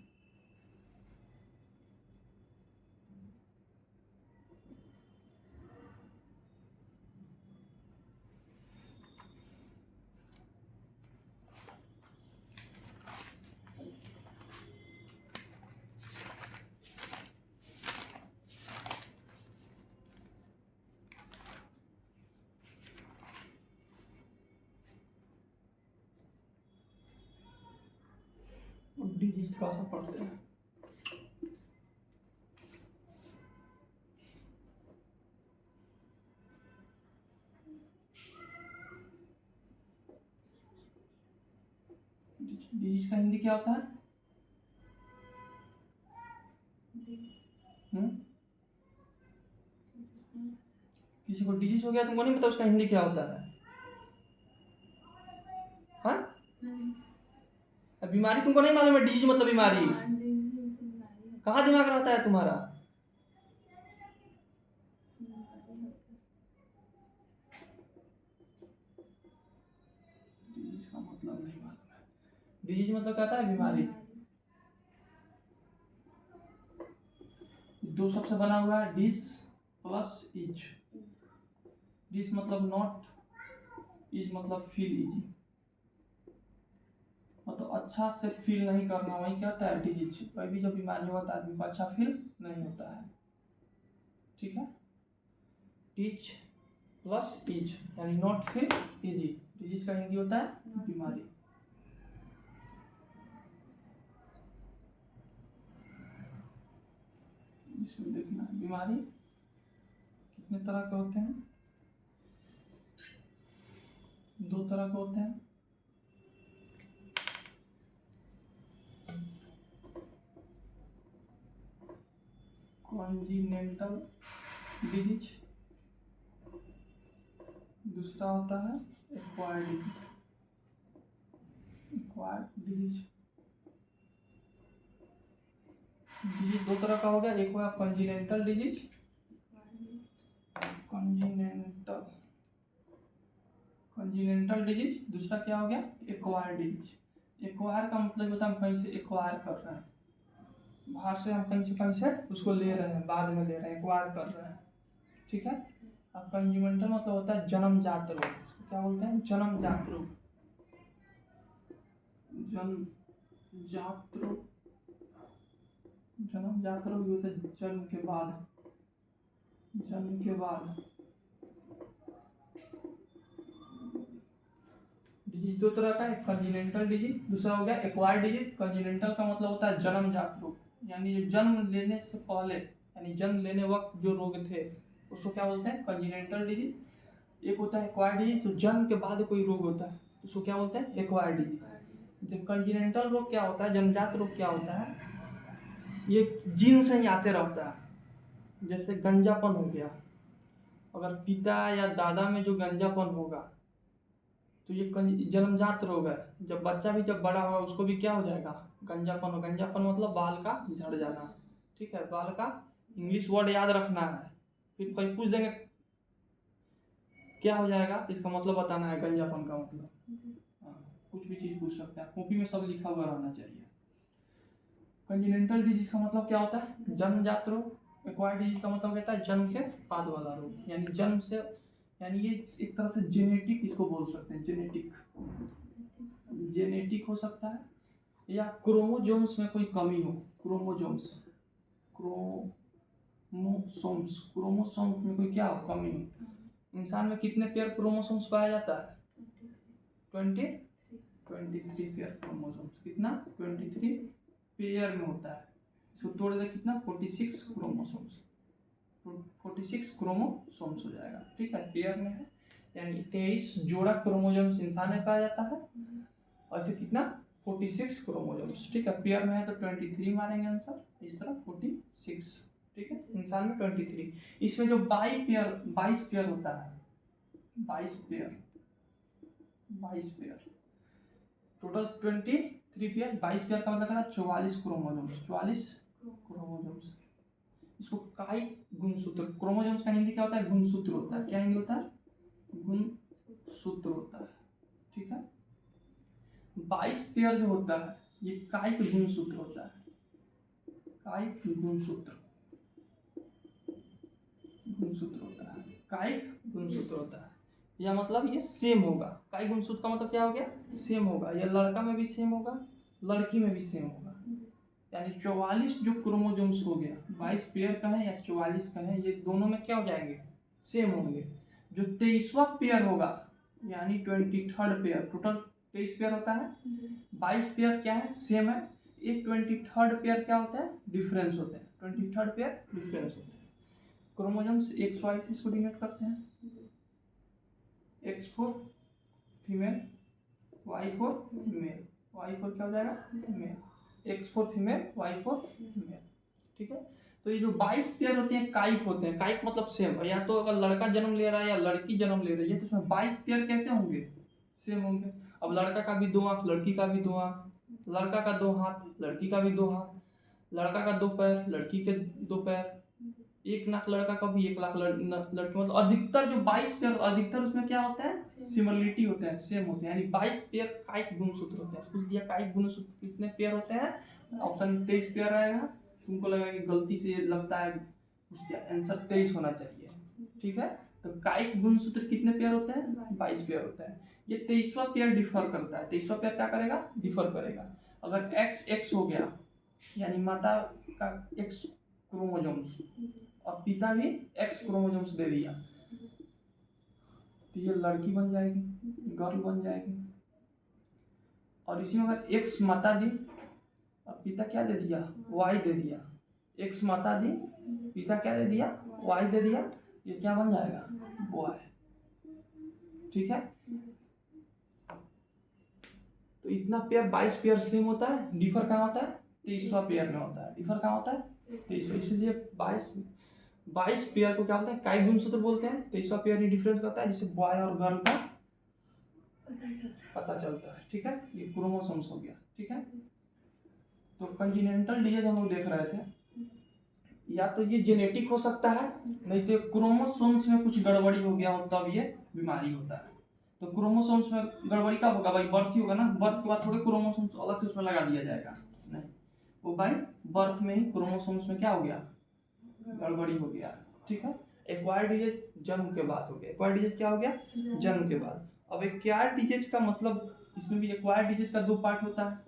Speaker 1: डिजीज का सा पढ़ते हैं। डिजीज का हिंदी क्या होता है? किसी को डिजीज हो गया, तुमको नहीं पता उसका हिंदी क्या होता है? हाँ, बीमारी तुमको नहीं मालूम है? डिजीज मतलब बीमारी। कहाँ दिमाग रहता है तुम्हारा? डिजीज का मतलब नहीं मालूम है। डिजीज मतलब क्या होता है? बीमारी। दो शब्द से बना हुआ है, डिस प्लस इज। डिस मतलब नॉट, इज मतलब फील इजी, मतलब अच्छा से फील नहीं करना, वही क्या होता है, डिजीज। कोई भी जो बीमारी होता है आदमी को अच्छा फील नहीं होता है, ठीक है। टीच प्लस इज यानी नॉट फील इजी। डिजीज का हिंदी होता है बीमारी। इसमें देखना, बीमारी कितने तरह के होते हैं? दो तरह के होते हैं। कॉन्जिनेंटल डिजीज, दूसरा होता है एक्वायर्ड डिजीज। एक्वायर्ड डिजीज दो तरह का हो गया, एक हुआ कॉन्जिनेंटल डिजीज, कॉन्जिनेंटल डिजीज, दूसरा क्या हो गया एक्वायर्ड डिजीज। एक्वायर का मतलब होता है हम कहीं से एक्वायर कर रहे हैं, बाहर से हम कहीं से उसको ले रहे हैं, बाद में ले रहे हैं, एक्वायर कर रहे हैं, ठीक है। अब कॉन्जिनेंटल मतलब होता है जन्मजात रोग, उसको क्या बोलते हैं जन्मजात रोग, जन्मजात रोग। जन्मजात रोग होता है जन्म के बाद, जन्म के बाद। डिजीज दो तरह का है, कॉन्जिनेंटल डिजीज, दूसरा हो गया एक्वायर्ड डिजीज। कॉन्जिनेंटल का मतलब होता है जन्मजात रोग, यानी जो जन्म लेने से पहले, यानी जन्म लेने वक्त जो रोग थे उसको क्या बोलते हैं कॉन्जिनेंटल डिजीज। एक होता है एक्वायर्ड डिजीज, तो जन्म के बाद कोई रोग होता है उसको क्या बोलते हैं एक्वायर्ड डिजीज। जो कॉन्जिनेंटल रोग क्या होता है, जन्मजात रोग क्या होता है, ये जीन से ही आते रहता है। जैसे गंजापन हो गया, अगर पिता या दादा में जो गंजापन होगा तो ये जन्मजात रोग है। जब बच्चा भी जब बड़ा होगा उसको भी क्या हो जाएगा गंजापन हो। गंजापन मतलब बाल का झड़ जाना, ठीक है। बाल का इंग्लिश वर्ड याद रखना है, फिर कोई पूछ देंगे क्या हो जाएगा, इसका मतलब बताना है गंजापन का मतलब। हाँ, कुछ भी चीज़ पूछ सकते हैं, कॉपी में सब लिखा हुआ रहना चाहिए। कॉन्जिनेंटल डिजीज का मतलब क्या होता है जन्मजात रोग। एक्वायर्ड डिजीज का मतलब कहता है जन्म के बाद वाला रोग, यानी जन्म से, यानी ये एक तरह से जेनेटिक इसको बोल सकते हैं, जेनेटिक हो सकता है, या क्रोमोजोम्स में कोई कमी हो, क्रोमोजोम्स में कोई क्या हो कमी हो। इंसान में कितने पेयर क्रोमोसोम्स पाया जाता है 23 पेयर क्रोमोसोम्स, कितना 23 पेयर में होता है। इसको तोड़ दे कितना 46 क्रोमोसोम्स, 46 क्रोमोसोम्स हो जाएगा, ठीक है। पेयर में है यानी 23 जोड़ा क्रोमोसोम्स इंसान में पाया जाता है, और फिर कितना 46 क्रोमोसोम्स, ठीक है। पेयर में है तो 23 मारेंगे आंसर, इस तरह 46, ठीक है। इंसान में 23, इसमें जो 22 पेयर होता है, 22 पेयर टोटल 23 पेयर, 22 पेयर का मतलब 44 क्रोमोसोम्स। इसको कायिक गुणसूत्र, क्रोमोसोम्स का हिंदी क्या होता है गुणसूत्र होता है। क्या हिंदी होता है गुणसूत्र होता है, ठीक है। 22 पेयर जो होता है ये कायिक गुणसूत्र होता है, कायिक गुणसूत्र होता है, या मतलब ये सेम होगा। कायिक गुणसूत्र का मतलब क्या हो गया सेम होगा, ये लड़का में भी सेम होगा, लड़की में भी सेम होगा। यानी 44 जो क्रोमोसोम्स हो गया, 22 पेयर का है या 44 का है, ये दोनों में क्या हो जाएंगे सेम होंगे। जो 23वां पेयर होगा यानी 23rd पेयर, टोटल 23 पेयर होता है, 22 पेयर क्या है सेम है, एक 23rd पेयर क्या होता है डिफरेंस होते हैं, 23rd पेयर डिफरेंस होते हैं। क्रोमोसोम्स XY से इसको डिनोट करते हैं, X for female, Y for male, Y for क्या हो जाएगा male, X for female, Y for male, ठीक है। तो ये जो 22 पेयर होते हैं कायिक होते हैं, कायिक मतलब सेम, या तो अगर लड़का जन्म ले रहा है या लड़की जन्म ले रही है तो उसमें 22 पेयर कैसे होंगे सेम होंगे। अब लड़का का भी 2 आंख, लड़की का भी 2 आंख, लड़का का 2 हाथ, लड़की का भी 2 हाथ, लड़का का 2 पैर, लड़की के 2 पैर, 1 नाक लड़का का भी, 1 लाख लड़की, मतलब अधिकतर जो 22 पेयर, अधिकतर उसमें क्या होता है सिमिलरिटी होते हैं, सेम होते हैं, यानी 22 पेयर कायिक गुणसूत्र होते हैं। पूछ दिया कायिक गुणसूत्र कितने पेयर होते हैं, ऑप्शन 23 पेयर आएगा। तुमको लगा कि गलती से लगता है उसका आंसर 23 होना चाहिए, ठीक है। तो कायिक गुणसूत्र कितने पेयर होते हैं 22 पेयर होते हैं। ये 23वां पेयर डिफर करता है, 23वां पेयर क्या करेगा डिफर करेगा। अगर XX हो गया यानी माता का X क्रोमोसोम्स और पिता भी X क्रोमोसोम्स दे दिया तो ये लड़की बन जाएगी, गर्ल बन जाएगी। और इसी में अगर X माता दी और पिता क्या दे दिया Y दे दिया, X माता दी पिता क्या दे दिया Y दे दिया, ये क्या बन जाएगा बॉय, ठीक है। तो इतना पेयर 22 पेयर सेम होता है, डिफर कहाँ होता है 23वां पेयर में होता है। डिफर कहाँ होता है? 23वां, इसलिए 22 पेयर को क्या बोलते हैं? काई गुणसूत्र बोलते हैं। 23वां पेयर ही डिफरेंस करता है, जिससे बॉय और गर्ल का पता चलता है। ठीक है, ये क्रोमोसोम्स हो गया। ठीक है, तो कंटिनेंटल डिजीज हम लोग देख रहे थे, या तो ये जेनेटिक हो सकता है, नहीं तो क्रोमोसोम्स में कुछ गड़बड़ी हो गया हो तब ये बीमारी होता है। तो क्रोमोसोम्स में गड़बड़ी कब होगा भाई? बर्थ ही होगा ना। बर्थ के बाद थोड़े क्रोमोसोम्स अलग से उसमें लगा दिया जाएगा, नहीं, वो भाई बर्थ में ही क्रोमोसोम्स में क्या हो गया? गड़बड़ी हो गया। ठीक है, एक्वायर्ड डिजीज जन्म के बाद हो गया। एक्वायर्ड डिजीज क्या हो गया? जन्म के बाद। अब एक्वायर्ड डिजीज का मतलब, इसमें भी एक्वायर्ड डिजीज का 2 पार्ट होता है।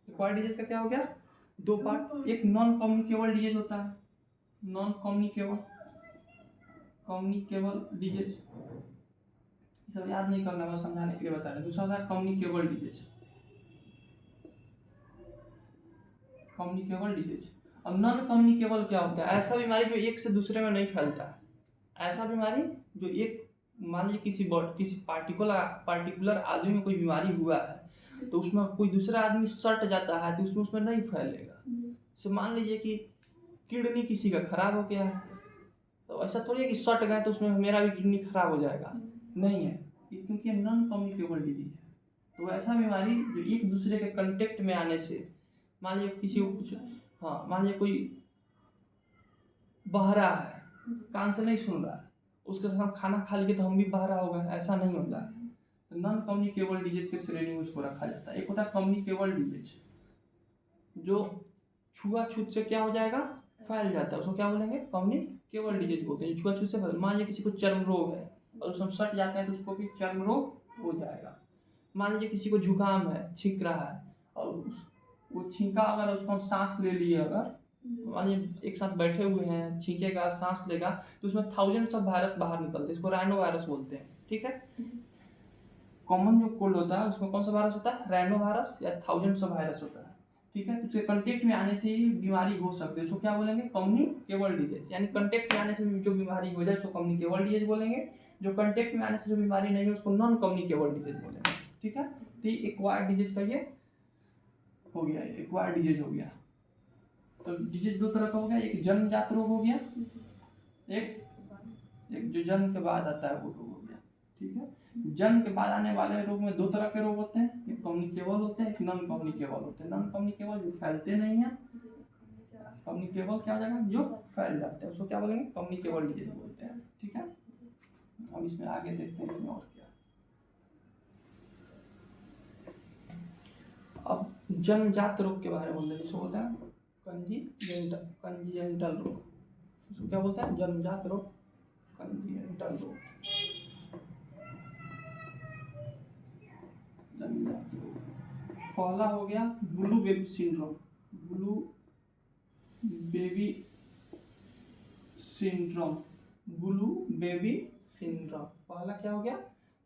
Speaker 1: एक्वायर्ड डिजीज का क्या हो गया? 2 पार्ट। एक नॉन कम्युनिकेबल डिजीज होता है, नॉन कम्युनिकेबल डिजीज, सब याद नहीं करना, बस समझाने के लिए बता रहे। दूसरा होता है कम्युनिकेबल डिजीज। Communicable disease. अब नॉन कम्युनिकेबल क्या होता है? ऐसा बीमारी जो एक से दूसरे में नहीं फैलता है। ऐसा बीमारी जो एक, मान लीजिए किसी पार्टिकुलर आदमी में कोई बीमारी हुआ है, तो उसमें कोई दूसरा आदमी सट जाता है तो उसमें नहीं फैलेगा। तो मान लीजिए कि किडनी किसी का खराब हो गया है, तो ऐसा थोड़ी है कि सट गए तो उसमें मेरा भी किडनी खराब हो जाएगा, नहीं है, क्योंकि नॉन कम्युनिकेबल डिजीज है। तो ऐसा बीमारी जो एक दूसरे के कांटेक्ट में आने से, मान लीजिए किसी को कुछ, हाँ, मान लीजिए कोई बहरा है, कान से नहीं सुन रहा है, उसके साथ हम खाना खा लिए तो हम भी बहरा हो गए, ऐसा नहीं होता है। तो नॉन कम्युनिकेबल डिजीज के श्रेणी में उसको रखा जाता है। एक होता है कम्युनिकेबल डिजीज, जो छुआछूत से क्या हो जाएगा? फैल जाता है, उसको क्या बोलेंगे? कम्युनिकेबल डिजीज बोलते हैं। छुआछूत से मान लीजिए किसी को चर्म रोग है और उसमें सट जाते हैं तो उसको भी चर्म रोग हो जाएगा। मान लीजिए किसी को जुकाम है, छींक रहा है, और वो छींका, अगर उसको हम सांस ले लिए, अगर मान लीजिए एक साथ बैठे हुए हैं, छींकेगा, सांस लेगा, तो उसमें थाउजेंड्स ऑफ वायरस बाहर निकलते हैं, इसको राइनो वायरस बोलते हैं। ठीक है, कॉमन जो कोल्ड होता है उसमें कौन सा वायरस होता है? राइनो वायरस या थाउजेंड्स ऑफ वायरस होता है। ठीक है, तो उसके कंटेक्ट में आने से ही बीमारी हो सकती है, उसको क्या बोलेंगे? Communicable disease. यानी कंटेक्ट में आने से जो बीमारी हो जाए उसको कम्युनिकेबल डिजीज बोलेंगे। जो कंटेक्ट में आने से जो बीमारी नहीं है उसको नॉन कम्युनिकेबल डिजीज बोलेंगे। ठीक है, तो एक्वायर्ड डिजीज का ये हो गया, एक्वायर्ड डिजीज हो गया। तो डिजीज 2 तरह का हो गया, एक जन्मजात रोग हो गया, एक जो जन्म के बाद आता है वो रोग हो गया। ठीक है, जन्म के बाद आने वाले रोग में 2 तरह के रोग होते हैं, एक कम्युनिकेबल होते हैं, एक नॉन कम्युनिकेबल होते हैं। नॉन कम्युनिकेबल जो फैलते नहीं हैं, कम्युनिकेबल क्या हो जाएगा? जो फैल जाते हैं, उसको क्या बोलेंगे? कम्युनिकेबल डिजीज बोलते हैं। ठीक है, अब इसमें आगे देखते हैं इसमें और क्या। अब जन्मजात रोग के बारे में बोलते हैं, जिसको बोलते हैं कंजीजेंटल रोग। इसको क्या बोलते हैं? जन्मजात रोग, कंजीजेंटल रोग। जन्मजात रोग पहला हो गया blue baby syndrome. Blue baby syndrome, blue baby syndrome, पहला क्या हो गया?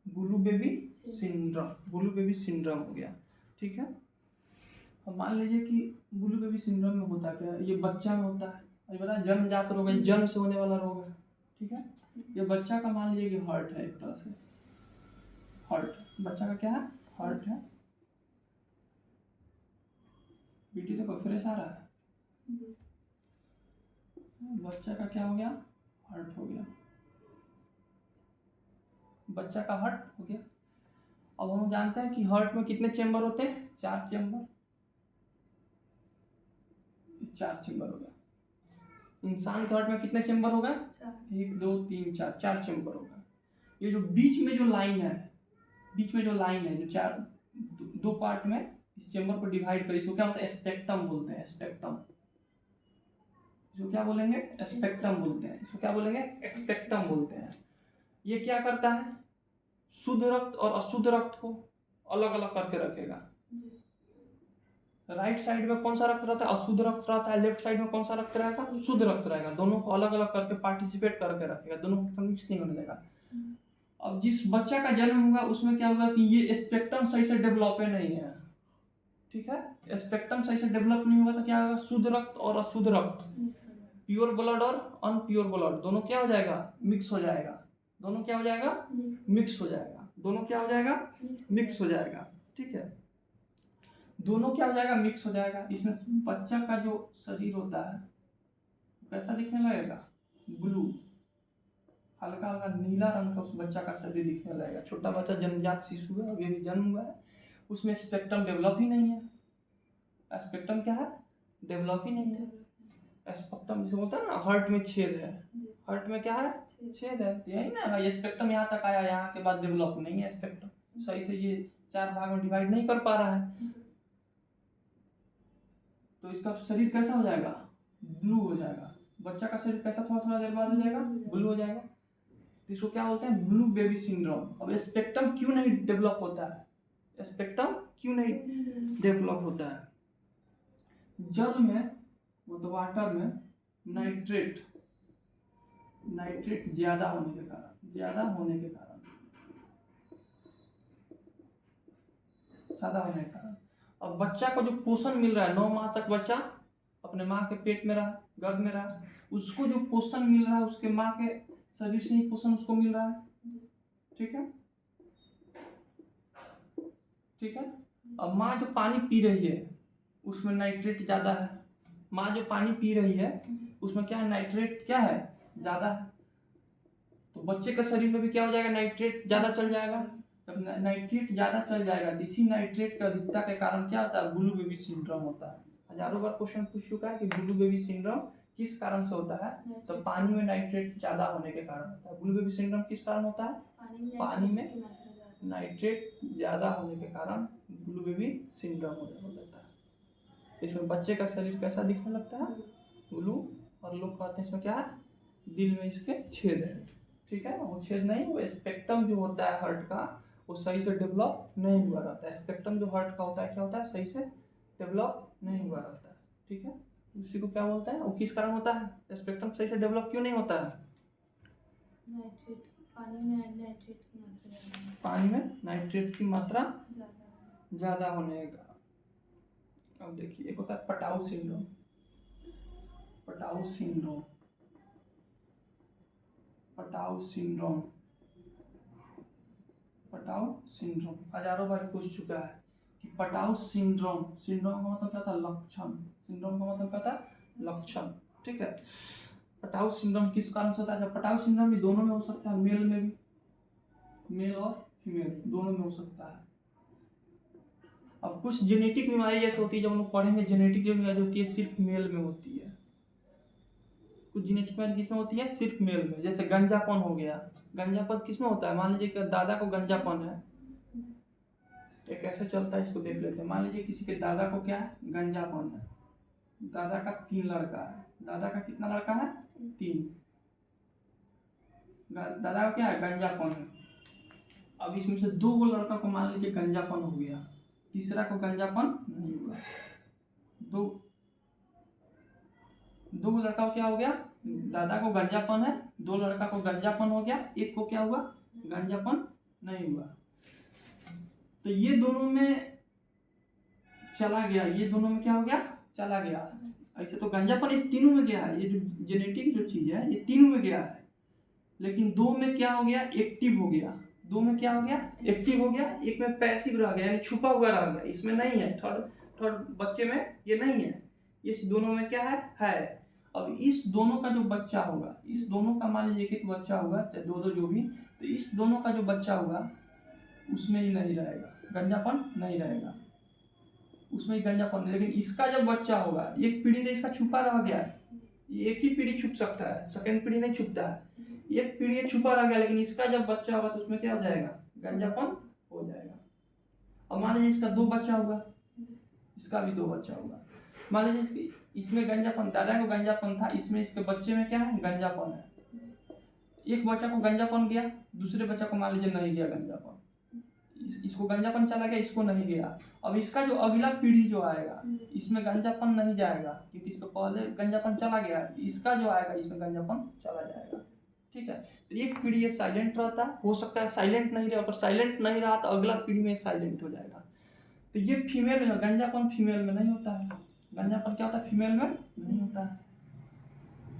Speaker 1: Blue baby syndrome, blue baby syndrome हो गया। ठीक है, अब मान लीजिए कि ब्लू बेबी सिंड्रोम में होता क्या है? ये बच्चा में होता है, ये बता, जन्मजात रोग है, जन्म से होने वाला रोग है। ठीक है, ये बच्चा का मान लीजिए कि हार्ट है, एक तरह से हार्ट, बच्चा का क्या है? हार्ट है। बेटी देखो फ्रेश आ रहा है, बच्चा का क्या हो गया? हार्ट हो गया, बच्चा का हार्ट हो गया। अब हम जानते हैं कि हार्ट में कितने चेंबर होते हैं? 4 चेंबर, 4 चेंबर हो गया। इंसान के हार्ट में कितने चेंबर हो गए? 1 2 3 4, 4 चेंबर हो गए। ये जो बीच में जो लाइन है, बीच में जो लाइन है, जो 4 2 पार्ट में इस चेंबर को डिवाइड करी, इसको क्या होता है? स्पेक्ट्रम बोलते हैं। स्पेक्ट्रम, इसको क्या बोलेंगे? स्पेक्ट्रम बोलते हैं। इसको क्या बोलेंगे? स्पेक्ट्रम बोलते हैं। ये क्या करता है? शुद्ध रक्त और अशुद्ध रक्त को अलग अलग करके रखेगा। राइट साइड में कौन सा रक्त रहता है? अशुद्ध रक्त रहता है। लेफ्ट साइड में कौन सा रक्त रहेगा? शुद्ध रक्त रहेगा। दोनों को अलग अलग करके पार्टिसिपेट करके रखेगा, दोनों को मिक्स नहीं होने देगा। अब जिस बच्चा का जन्म होगा उसमें क्या होगा कि ये स्पेक्ट्रम सही से डेवलप नहीं है। ठीक है, स्पेक्ट्रम सही से डेवलप नहीं होगा तो क्या होगा? शुद्ध रक्त और अशुद्ध रक्त, प्योर ब्लड और अनप्योर ब्लड, दोनों क्या हो जाएगा? मिक्स हो जाएगा। दोनों क्या हो जाएगा? मिक्स हो जाएगा। दोनों क्या हो जाएगा? मिक्स हो जाएगा। ठीक है, दोनों क्या हो जाएगा, मिक्स हो जाएगा। इसमें बच्चा का जो शरीर होता है कैसा दिखने लगेगा, ब्लू, हल्का हल्का नीला रंग का उस बच्चा का शरीर दिखने लगेगा। छोटा बच्चा जन्मजात शिशु है, अभी अभी जन्म हुआ है, उसमें स्पेक्ट्रम डेवलप ही नहीं है। स्पेक्ट्रम क्या है, डेवलप ही नहीं है। स्पेक्ट्रम जिसे बोलता है ना, हार्ट में छेद है, हार्ट में क्या है, छेद है, यही ना भाई। स्पेक्ट्रम यहाँ तक आया, यहाँ के बाद डेवलप नहीं है स्पेक्ट्रम, सही से ये 4 भाग में डिवाइड नहीं कर पा रहा है। तो इसका शरीर कैसा हो जाएगा, ब्लू हो जाएगा। बच्चा का शरीर कैसा थोड़ा थोड़ा देर बाद हो जाएगा, ब्लू हो जाएगा। तो इसको क्या बोलते हैं, ब्लू बेबी सिंड्रोम। अब स्पेक्ट्रम क्यों नहीं डेवलप होता है, स्पेक्ट्रम क्यों नहीं डेवलप होता है? जल में मतलब वाटर में नाइट्रेट ज्यादा होने के कारण अब बच्चा को जो पोषण मिल रहा है, 9 माह तक बच्चा अपने माँ के पेट में रहा, गर्भ में रहा, उसको जो पोषण मिल रहा है उसके माँ के शरीर से ही पोषण उसको मिल रहा है। ठीक है। अब माँ जो पानी पी रही है उसमें नाइट्रेट ज्यादा है। माँ जो पानी पी रही है उसमें क्या है, नाइट्रेट क्या है, ज्यादा है। तो बच्चे के शरीर में भी क्या हो जाएगा, नाइट्रेट ज्यादा चल जाएगा। जब नाइट्रेट ज्यादा चल जाएगा तो इसी नाइट्रेट की अधिकता के कारण क्या होता है, ब्लू बेबी सिंड्रोम होता है। हजारों बार क्वेश्चन पूछ चुका है कि ब्लू बेबी सिंड्रोम किस कारण से होता है, तो पानी में नाइट्रेट ज्यादा होने के कारण होता है। ब्लू बेबी सिंड्रोम किस कारण होता है, पानी में नाइट्रेट ज्यादा होने के कारण ब्लू बेबी सिंड्रोम हो जाता है। इसमें बच्चे का शरीर कैसा दिखने लगता है, ब्लू, और लोग कहते हैं इसमें क्या है, दिल में इसके छेद है। ठीक है, वो छेद नहीं, वो स्पेक्ट्रम जो होता है हार्ट का वो सही से डेवलप नहीं हुआ रहता है। स्पेक्ट्रम जो हार्ट का होता है क्या होता है, सही से डेवलप नहीं हुआ रहता है। ठीक है, उसी को क्या बोलते हैं, वो किस कारण होता है, स्पेक्ट्रम सही से डेवलप क्यों नहीं होता है, पानी में नाइट्रेट की मात्रा ज्यादा होने का। अब देखिए, एक होता है पटाउ सिंड्रोम हजारों बार पूछ चुका है कि पटाउ सिंड्रोम का मतलब क्या था, लक्षण। सिंड्रोम का मतलब क्या था, लक्षण। ठीक है, पटाउ सिंड्रोम किस कारण से होता है, पटाउ सिंड्रोम भी दोनों में हो सकता है, मेल में भी, मेल और फीमेल दोनों में हो सकता है। अब कुछ जेनेटिक बीमारी जैसे होती है, जब हम लोग पढ़ेंगे जेनेटिक जो बीमारी होती है सिर्फ मेल में होती है। कुछ जेनेटिक बीमारी किसमें होती है, सिर्फ मेल में। जैसे गंजापन हो गया, गंजापन किसमें होता है, मान लीजिए कि दादा को गंजापन है, ये कैसे चलता है इसको देख लेते हैं। मान लीजिए किसी के दादा को क्या है, गंजापन है, दादा का 3 लड़का है, दादा का कितना लड़का है, 3, दादा का क्या है, गंजापन है। अब इसमें से 2 लड़का को मान लीजिए गंजापन हो गया, तीसरा को गंजापन नहीं हुआ। 2 लड़का को क्या हो गया, दादा को गंजापन है, 2 लड़का को गंजापन हो गया, एक को क्या हुआ, गंजापन नहीं हुआ। तो ये दोनों में चला गया, ये दोनों में क्या हो गया, चला गया। ऐसे तो गंजापन इस तीनों में गया है, ये जो जेनेटिक जो चीज है ये तीनों में गया है, लेकिन 2 में क्या हो गया, एक्टिव हो गया। 2 में क्या हो गया, एक्टिव हो गया, एक में पैसिव रह गया, यानी छुपा हुआ रह गया, इसमें नहीं है। थर्ड बच्चे में ये नहीं है, इस दोनों में क्या है। अब इस दोनों का जो बच्चा होगा, इस दोनों का मान लीजिए एक बच्चा होगा, चाहे 2 जो भी, तो इस दोनों का जो बच्चा होगा उसमें ही नहीं रहेगा, गंजापन नहीं रहेगा, उसमें ही गंजापन। लेकिन इसका जब बच्चा होगा, एक पीढ़ी तो इसका छुपा रह गया है, एक ही पीढ़ी छुप सकता है, सेकेंड पीढ़ी नहीं छुपता है, एक पीढ़ी छुपा रह गया, लेकिन इसका जब बच्चा होगा तो उसमें क्या हो जाएगा, गंजापन हो जाएगा। अब मान लीजिए इसका 2 बच्चा होगा, इसका भी 2 बच्चा होगा, मान लीजिए इसमें गंजापन, दादा को गंजापन था, इसमें इसके बच्चे में क्या है, गंजापन है। एक बच्चा को गंजापन गया, दूसरे बच्चा को मान लीजिए नहीं गया गंजापन, इसको गंजापन चला गया, इसको नहीं गया। अब इसका जो अगला पीढ़ी जो आएगा इसमें गंजापन नहीं जाएगा, क्योंकि इसको पहले गंजापन चला गया, इसका जो आएगा इसमें गंजापन चला जाएगा। ठीक है, तो एक पीढ़ी ये साइलेंट रहता है, हो सकता है साइलेंट नहीं रहा, पर साइलेंट नहीं रहा तो अगला पीढ़ी में साइलेंट हो जाएगा। तो ये फीमेल में, गंजापन फीमेल में नहीं होता है, गंजापन क्या होता है, फीमेल में नहीं होता है।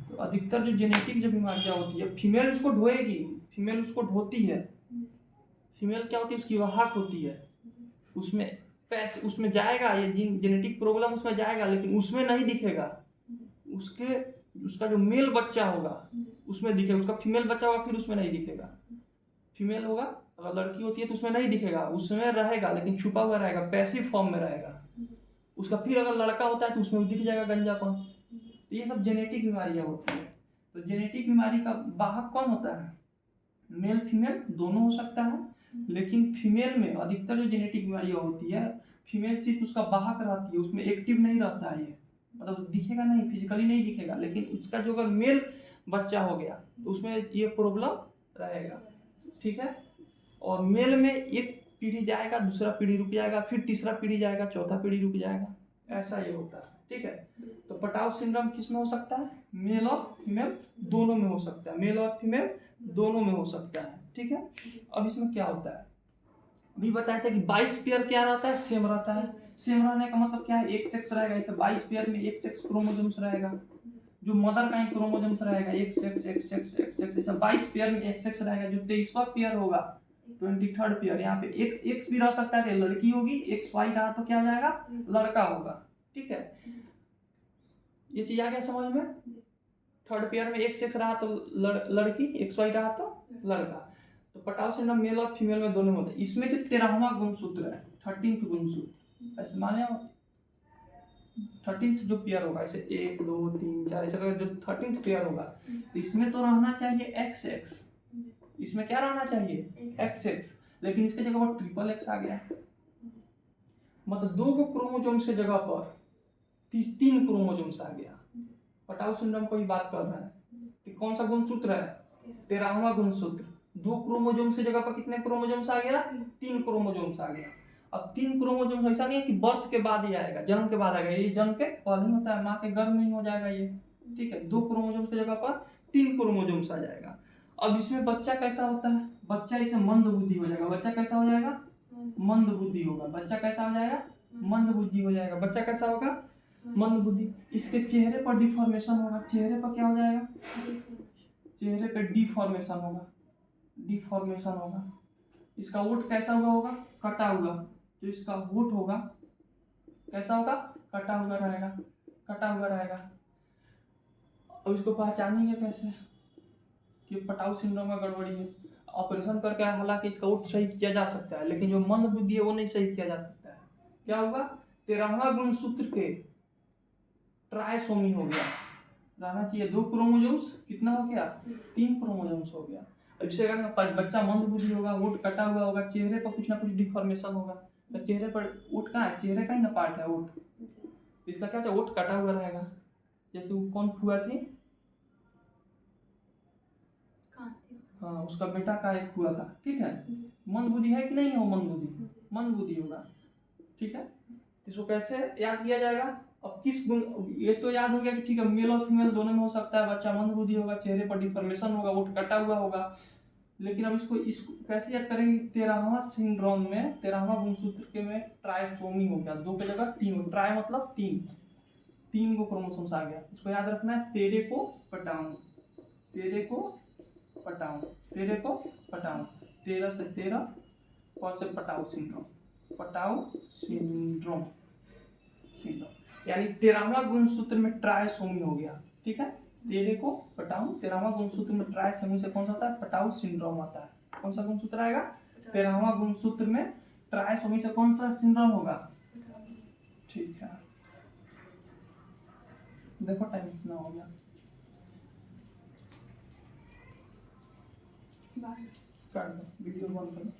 Speaker 1: तो अधिकतर जो जेनेटिक जो बीमारियां होती है, फीमेल उसको ढोएगी, फीमेल उसको ढोती है। फीमेल क्या होती है, उसकी वाहक होती है, उसमें पैसे उसमें जाएगा, ये जेनेटिक प्रॉब्लम उसमें जाएगा, लेकिन उसमें नहीं दिखेगा। उसके उसका जो मेल बच्चा होगा उसमें दिखेगा, उसका फीमेल बच्चा होगा फिर उसमें नहीं दिखेगा। फीमेल होगा, अगर लड़की होती है तो उसमें नहीं दिखेगा, उसमें रहेगा लेकिन छुपा हुआ रहेगा, पैसिव फॉर्म में रहेगा। उसका फिर अगर लड़का होता है तो उसमें दिख जाएगा गंजापन। तो ये सब जेनेटिक बीमारियां होती है। तो जेनेटिक बीमारी का वाहक कौन होता है? मेल फीमेल दोनों हो सकता है, लेकिन फीमेल में अधिकतर जो जेनेटिक बीमारियां होती है, फीमेल सिर्फ उसका वाहक रहती है, उसमें एक्टिव नहीं रहता है। ये मतलब दिखेगा नहीं, फिजिकली नहीं दिखेगा, लेकिन उसका जो अगर मेल बच्चा हो गया तो उसमें ये प्रॉब्लम रहेगा। ठीक है। और मेल में एक पीढ़ी जाएगा, दूसरा पीढ़ी रुक जाएगा, फिर तीसरा पीढ़ी जाएगा, चौथा पीढ़ी रुक जाएगा, ऐसा ये होता है। ठीक है। तो पटाउ सिंड्रोम किस में हो सकता है? मेल और फीमेल दोनों में हो सकता है, मेल और फीमेल दोनों में हो सकता है। ठीक है। अब इसमें क्या होता है, अभी बताया था कि 22 पेयर क्या रहता है? सेम रहता है। सेम रहने का मतलब क्या है? एक सेक्स रहेगा, इसे 22 पेयर में एक सेक्स क्रोमोसोम्स रहेगा। जो मदर का ही क्रोमोसोम्स रहेगा एक सेक्स एक सेक्स एक सेक्स, ऐसा 22 पेयर में एक सेक्स रहेगा। जो 23वां पेयर होगा 23rd पेयर, यहाँ पे एक्स एक्स भी रह सकता है, लड़की होगी, एक्स वाई रहा तो क्या हो जाएगा? लड़का होगा। ठीक है। ये चीज आ गया समझ में? थर्ड पेयर में एक सेक्स रहा तो लड़की, एक्स वाई रहा तो लड़का। तो पटाउ सिंड्रोम मेल और फीमेल में दोनों होते हैं। इसमें जो 13वां गुणसूत्र है, 13th गुणसूत्र, ऐसे माने 13th जो पेयर होगा, ऐसे 1 2 3 4 ऐसे करके जो 13th पेयर होगा, तो इसमें तो रहना चाहिए एक्स एक्स। इसमें क्या रहना चाहिए? एक्स एक्स, लेकिन इसके जगह पर ट्रिपल एक्स आ गया। मतलब 2 को क्रोमोसोम्स के जगह पर 3 क्रोमोसोम्स आ गया। पटाउ सिंड्रोम को ही बात कर रहे हैं। तो कौन सा गुणसूत्र है? 13वां गुणसूत्र। 2 क्रोमोसोम्स की जगह पर कितने क्रोमोसोम्स आ गया? 3 क्रोमोसोम्स आ गया। अब 3 क्रोमोसोम्स ऐसा नहीं है कि बर्थ के बाद ही आएगा, जन्म के बाद आएगा, ये जन्म के पहले ही होता है, माँ के गर्भ में ही हो जाएगा ये। ठीक है। 2 क्रोमोसोम्स की जगह पर 3 क्रोमोसोम्स आ जाएगा। अब इसमें बच्चा कैसा होता है? बच्चा इसे मंद बुद्धि हो जाएगा। बच्चा कैसा हो जाएगा? मंद बुद्धि होगा। बच्चा कैसा हो जाएगा? मंद बुद्धि हो जाएगा। बच्चा कैसा होगा? मंद बुद्धि। इसके चेहरे पर डिफॉर्मेशन होगा। चेहरे पर क्या हो जाएगा? चेहरे पे डिफॉर्मेशन होगा, डिफॉर्मेशन होगा। इसका होठ कैसा होगा? कटा हुआ। जो इसका होठ होगा कैसा होगा? कटा हुआ रहेगा, कटा हुआ रहेगा। और इसको पहचानेंगे कैसे कि पटाउ सिंड्रोम का गड़बड़ी है? ऑपरेशन करके हालांकि इसका होठ सही किया जा सकता है, लेकिन जो मंद बुद्धि है वो नहीं सही किया जा सकता है। क्या होगा? 13वां गुणसूत्र के ट्राइसोमी हो गया, रहना चाहिए 2 क्रोमोसोम्स, कितना हो गया? 3 क्रोमोसोम्स हो गया। अब इसे अगर बच्चा मंद बुद्धि होगा, होठ कटा हुआ होगा, चेहरे पर कुछ ना कुछ डिफॉर्मेशन होगा। तो चेहरे पर होठ कहाँ है? चेहरे का ही ना पार्ट है होठ। इसका क्या होता है? होठ कटा हुआ रहेगा। जैसे वो कौन हुआ थी? हाँ, उसका बेटा का एक हुआ था। ठीक है। मंद बुद्धि है कि नहीं है? वो मंद बुद्धि, मंद बुद्धि होगा। ठीक है। इसको कैसे याद किया जाएगा? अब किस गुण, ये तो याद हो गया कि ठीक है मेल और फीमेल दोनों में हो सकता है, बच्चा मंद बुद्धि होगा, चेहरे पर डिफॉर्मेशन होगा, होठ कटा हुआ होगा। लेकिन अब इसको कैसे याद करेंगे? 13वां सिंड्रोम में 13वां गुणसूत्र के में ट्राइसोमी हो गया, 2 की जगह 3। ट्राई मतलब 3 को क्रोमोसोम्स आ गया। इसको याद रखना है, तेरे को पटाऊं, तेरे को पटाऊं, तेरे को पटाऊं, 13 से 13 और से पटाउ सिंड्रोम, पटाउ सिंड्रोम, यानी 13वां गुणसूत्र में ट्राइसोमी हो गया। ठीक है। तेरे को पटाऊ, 13वां गुणसूत्र में ट्राइसोमी से कौन सा आता है? पटाउ सिंड्रोम आता है। कौन सा गुणसूत्र आएगा? 13वां गुणसूत्र में ट्राइसोमी से कौन सा सिंड्रोम होगा? ठीक है। देखो टाइम कितना हो गया, काट दो, वीडियो बंद करो।